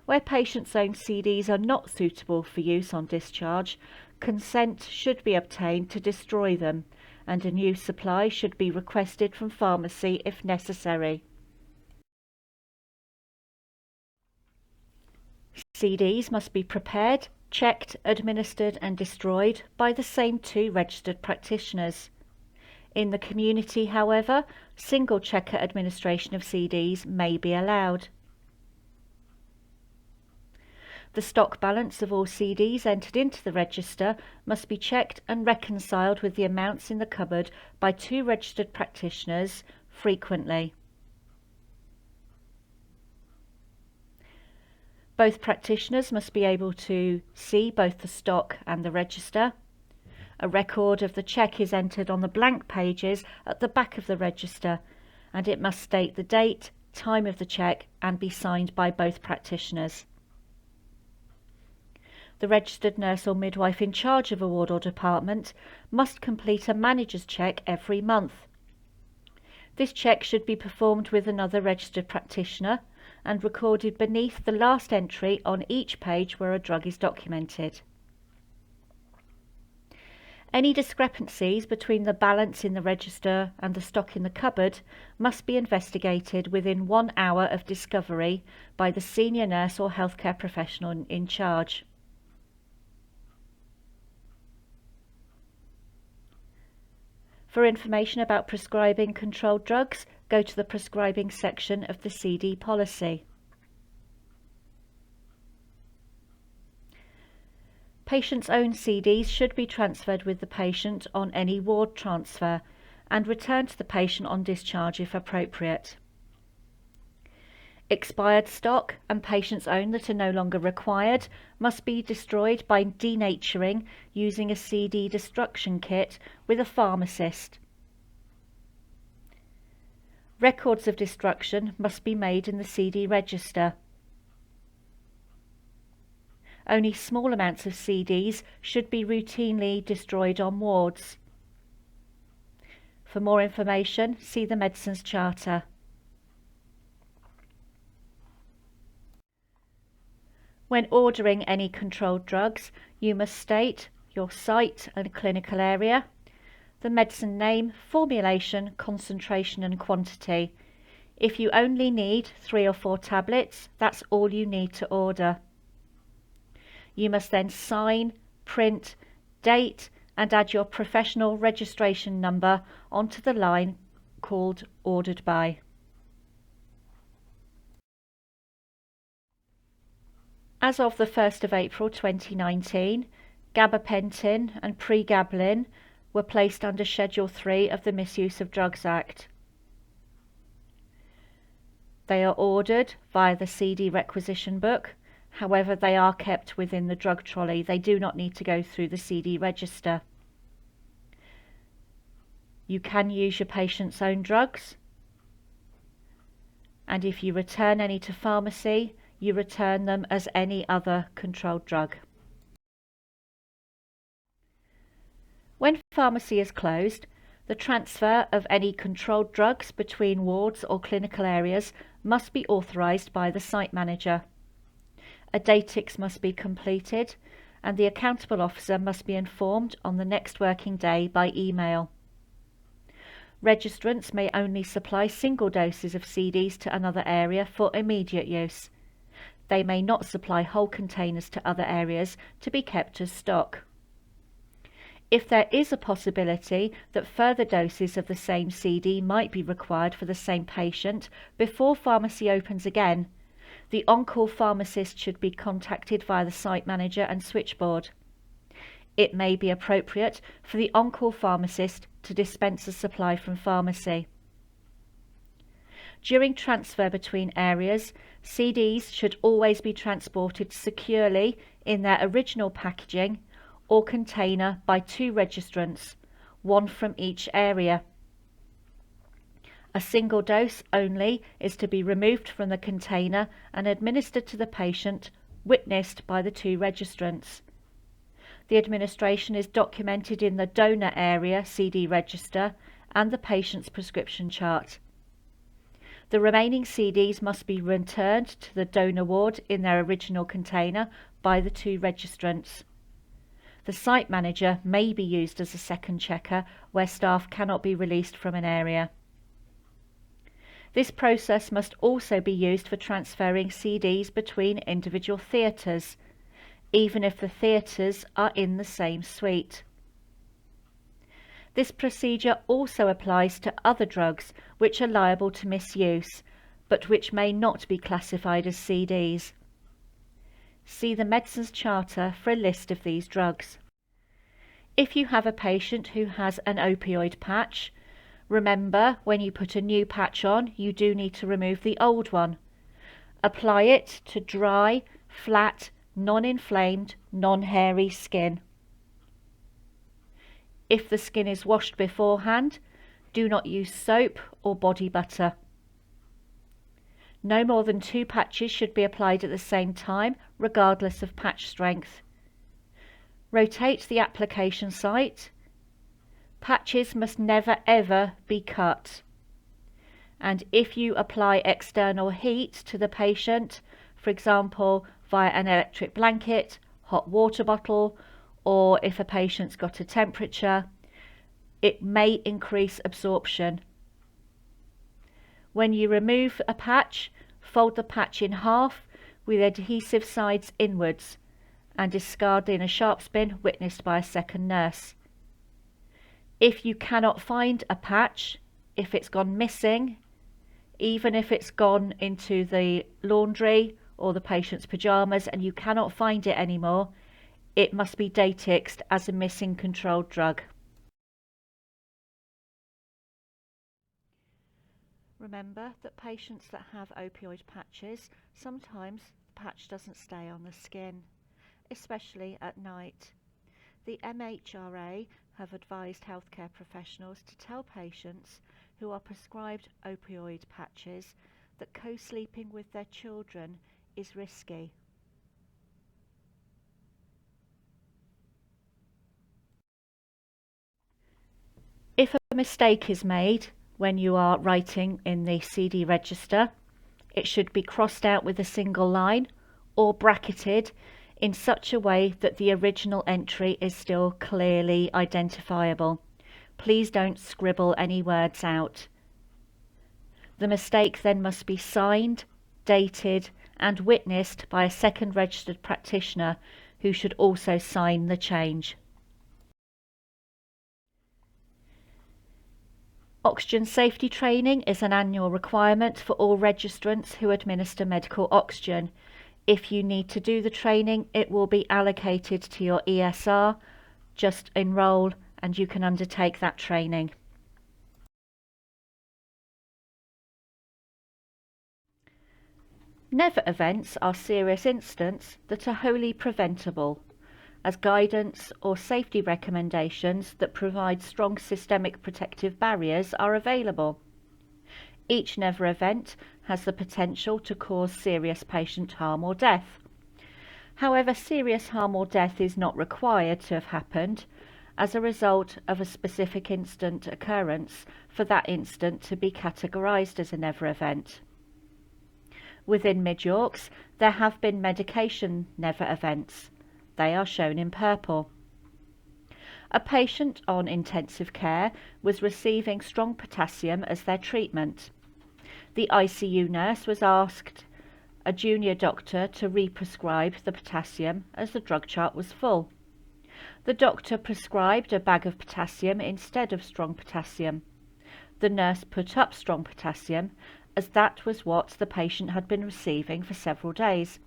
Where patients' own CDs are not suitable for use on discharge, consent should be obtained to destroy them, and a new supply should be requested from pharmacy if necessary. CDs must be prepared, checked, administered and destroyed by the same 2 registered practitioners. In the community, however, single checker administration of CDs may be allowed. The stock balance of all CDs entered into the register must be checked and reconciled with the amounts in the cupboard by 2 registered practitioners frequently. Both practitioners must be able to see both the stock and the register. A record of the check is entered on the blank pages at the back of the register, and it must state the date, time of the check and be signed by both practitioners. The registered nurse or midwife in charge of a ward or department must complete a manager's check every month. This check should be performed with another registered practitioner and recorded beneath the last entry on each page where a drug is documented. Any discrepancies between the balance in the register and the stock in the cupboard must be investigated within 1 hour of discovery by the senior nurse or healthcare professional in charge. For information about prescribing controlled drugs, go to the prescribing section of the CD policy. Patients' own CDs should be transferred with the patient on any ward transfer and returned to the patient on discharge if appropriate. Expired stock and patients' own that are no longer required must be destroyed by denaturing using a CD destruction kit with a pharmacist. Records of destruction must be made in the CD register. Only small amounts of CDs should be routinely destroyed on wards. For more information, see the Medicines Charter. When ordering any controlled drugs, you must state your site and clinical area, the medicine name, formulation, concentration and quantity. If you only need 3 or 4 tablets, that's all you need to order. You must then sign, print, date and add your professional registration number onto the line called Ordered By. As of the 1st of April 2019, gabapentin and pregabalin were placed under Schedule 3 of the Misuse of Drugs Act. They are ordered via the CD requisition book. However, they are kept within the drug trolley. They do not need to go through the CD register. You can use your patient's own drugs, and if you return any to pharmacy, you return them as any other controlled drug. When pharmacy is closed, the transfer of any controlled drugs between wards or clinical areas must be authorised by the site manager. A datix must be completed, and the accountable officer must be informed on the next working day by email. Registrants may only supply single doses of CDs to another area for immediate use. They may not supply whole containers to other areas to be kept as stock. If there is a possibility that further doses of the same CD might be required for the same patient before pharmacy opens again, the on-call pharmacist should be contacted via the site manager and switchboard. It may be appropriate for the on-call pharmacist to dispense a supply from pharmacy. During transfer between areas, CDs should always be transported securely in their original packaging or container by 2 registrants, 1 from each area. A single dose only is to be removed from the container and administered to the patient, witnessed by the 2 registrants. The administration is documented in the donor area CD register and the patient's prescription chart. The remaining CDs must be returned to the donor ward in their original container by the 2 registrants. The site manager may be used as a second checker where staff cannot be released from an area. This process must also be used for transferring CDs between individual theatres, even if the theatres are in the same suite. This procedure also applies to other drugs which are liable to misuse, but which may not be classified as CDs. See the Medicines Charter for a list of these drugs. If you have a patient who has an opioid patch, remember when you put a new patch on, you do need to remove the old one. Apply it to dry, flat, non-inflamed, non-hairy skin. If the skin is washed beforehand, do not use soap or body butter. No more than 2 patches should be applied at the same time, regardless of patch strength. Rotate the application site. Patches must never ever be cut. And if you apply external heat to the patient, for example via an electric blanket, hot water bottle, or if a patient's got a temperature, it may increase absorption. When you remove a patch, fold the patch in half with adhesive sides inwards and discard in a sharps bin witnessed by a second nurse. If you cannot find a patch, if it's gone missing, even if it's gone into the laundry or the patient's pyjamas and you cannot find it anymore, it must be datixed as a missing controlled drug. Remember that patients that have opioid patches, sometimes the patch doesn't stay on the skin, especially at night. The MHRA have advised healthcare professionals to tell patients who are prescribed opioid patches that co-sleeping with their children is risky. If a mistake is made when you are writing in the CD register, it should be crossed out with a single line or bracketed in such a way that the original entry is still clearly identifiable. Please don't scribble any words out. The mistake then must be signed, dated, and witnessed by a second registered practitioner who should also sign the change. Oxygen safety training is an annual requirement for all registrants who administer medical oxygen. If you need to do the training, it will be allocated to your ESR. Just enrol and you can undertake that training. Never events are serious incidents that are wholly preventable, as guidance or safety recommendations that provide strong systemic protective barriers are available. Each never event has the potential to cause serious patient harm or death. However, serious harm or death is not required to have happened, as a result of a specific incident occurrence for that incident to be categorised as a never event. Within Mid-Yorks, there have been medication never events. They are shown in purple. A patient on intensive care was receiving strong potassium as their treatment. The ICU nurse was asked a junior doctor to re-prescribe the potassium as the drug chart was full. The doctor prescribed a bag of potassium instead of strong potassium. The nurse put up strong potassium as that was what the patient had been receiving for several days.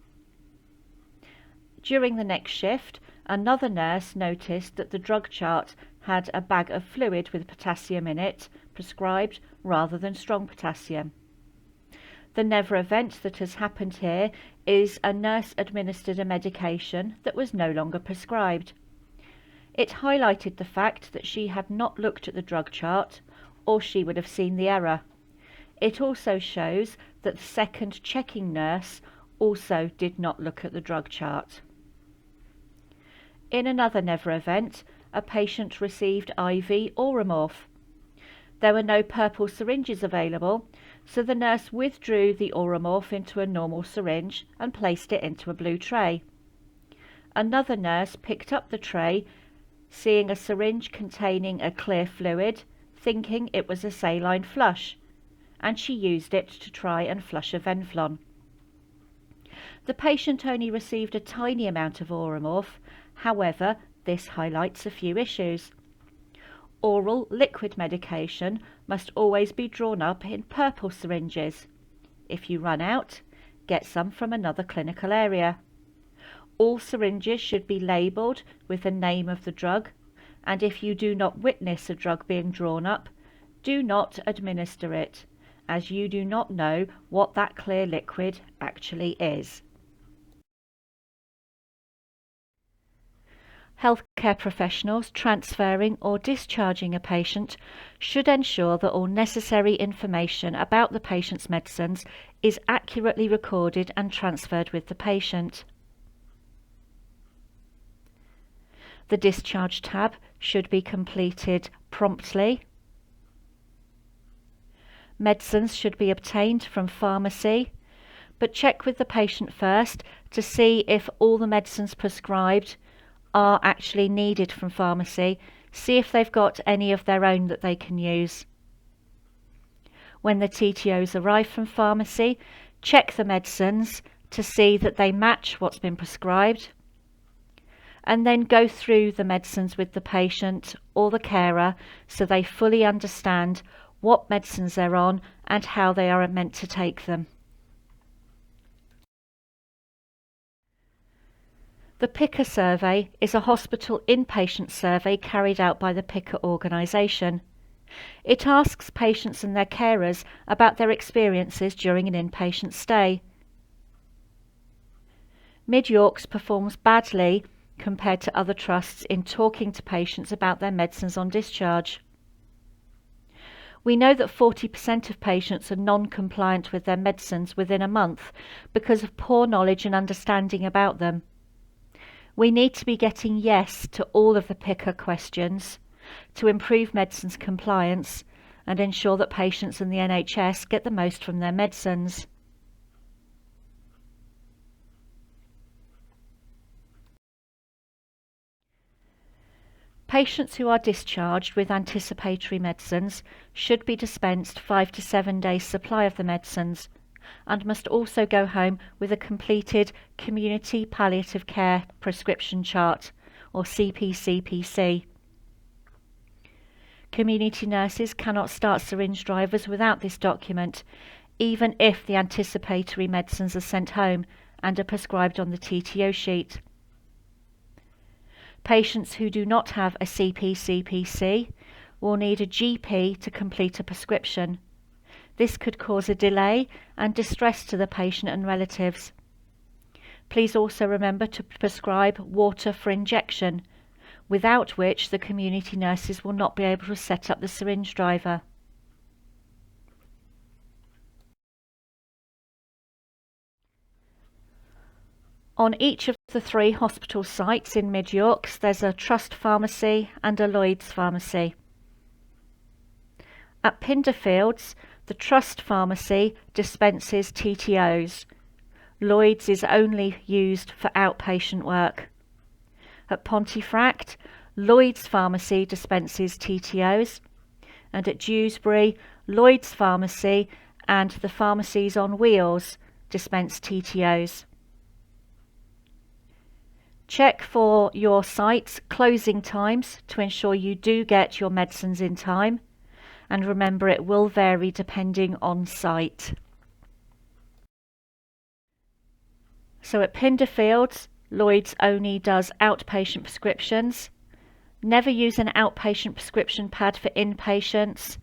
During the next shift, another nurse noticed that the drug chart had a bag of fluid with potassium in it prescribed rather than strong potassium. The never event that has happened here is a nurse administered a medication that was no longer prescribed. It highlighted the fact that she had not looked at the drug chart, or she would have seen the error. It also shows that the second checking nurse also did not look at the drug chart. In another never event, a patient received IV Oromorph. There were no purple syringes available, so the nurse withdrew the Oromorph into a normal syringe and placed it into a blue tray. Another nurse picked up the tray, seeing a syringe containing a clear fluid, thinking it was a saline flush, and she used it to try and flush a Venflon. The patient only received a tiny amount of Oromorph. However, this highlights a few issues. Oral liquid medication must always be drawn up in purple syringes. If you run out, get some from another clinical area. All syringes should be labelled with the name of the drug, and if you do not witness a drug being drawn up, do not administer it, as you do not know what that clear liquid actually is. Healthcare professionals transferring or discharging a patient should ensure that all necessary information about the patient's medicines is accurately recorded and transferred with the patient. The discharge tab should be completed promptly. Medicines should be obtained from pharmacy, but check with the patient first to see if all the medicines prescribed are actually needed from pharmacy. See if they've got any of their own that they can use. When the TTOs arrive from pharmacy, check the medicines to see that they match what's been prescribed, and then go through the medicines with the patient or the carer so they fully understand what medicines they're on and how they are meant to take them. The PICA survey is a hospital inpatient survey carried out by the PICA organisation. It asks patients and their carers about their experiences during an inpatient stay. Mid-Yorks performs badly compared to other trusts in talking to patients about their medicines on discharge. We know that 40% of patients are non-compliant with their medicines within a month because of poor knowledge and understanding about them. We need to be getting yes to all of the PICA questions to improve medicines compliance and ensure that patients in the NHS get the most from their medicines. Patients who are discharged with anticipatory medicines should be dispensed 5 to 7 days supply of the medicines and must also go home with a completed Community Palliative Care Prescription Chart, or CPCPC. Community nurses cannot start syringe drivers without this document, even if the anticipatory medicines are sent home and are prescribed on the TTO sheet. Patients who do not have a CPCPC will need a GP to complete a prescription. This could cause a delay and distress to the patient and relatives. Please also remember to prescribe water for injection, without which the community nurses will not be able to set up the syringe driver. On each of the 3 hospital sites in Mid Yorks, there's a Trust pharmacy and a Lloyd's pharmacy. At Pinderfields, the Trust pharmacy dispenses TTOs. Lloyd's is only used for outpatient work. At Pontefract, Lloyd's pharmacy dispenses TTOs, and at Dewsbury, Lloyd's pharmacy and the pharmacies on wheels dispense TTOs. Check for your site's closing times to ensure you do get your medicines in time, and remember it will vary depending on site. So at Pinderfields, Lloyd's only does outpatient prescriptions. Never use an outpatient prescription pad for inpatients,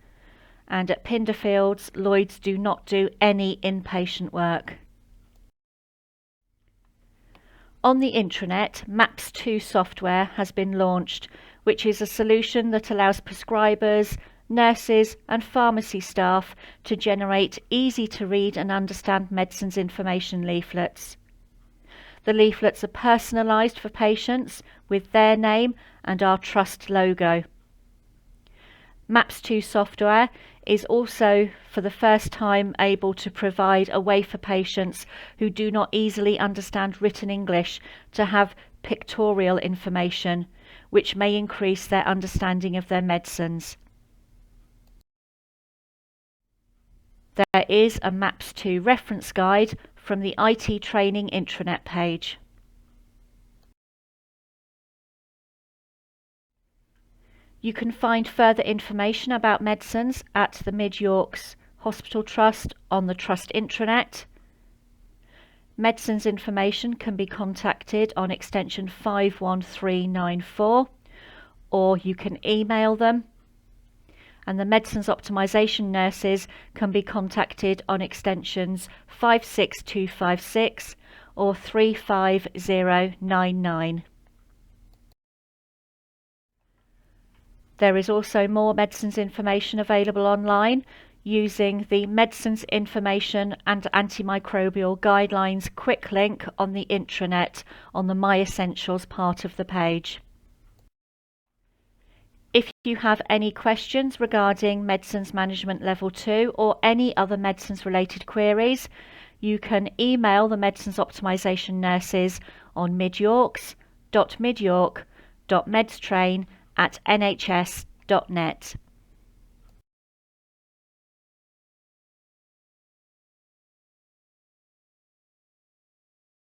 and at Pinderfields, Lloyd's do not do any inpatient work. On the intranet, Mast L2 software has been launched, which is a solution that allows prescribers, nurses and pharmacy staff to generate easy-to-read and understand medicines information leaflets. The leaflets are personalised for patients with their name and our Trust logo. Mast L2 software is also for the first time able to provide a way for patients who do not easily understand written English to have pictorial information, which may increase their understanding of their medicines. There is a Mast L2 reference guide from the IT Training intranet page. You can find further information about medicines at the Mid Yorks Hospital Trust on the Trust intranet. Medicines information can be contacted on extension 51394, or you can email them. And the medicines optimization nurses can be contacted on extensions 56256 or 35099. There is also more medicines information available online using the Medicines Information and Antimicrobial Guidelines quick link on the intranet on the My Essentials part of the page. If you have any questions regarding Medicines Management Level 2 or any other medicines related queries, you can email the Medicines Optimization nurses on midyorks.midyork.medstrain@nhs.net.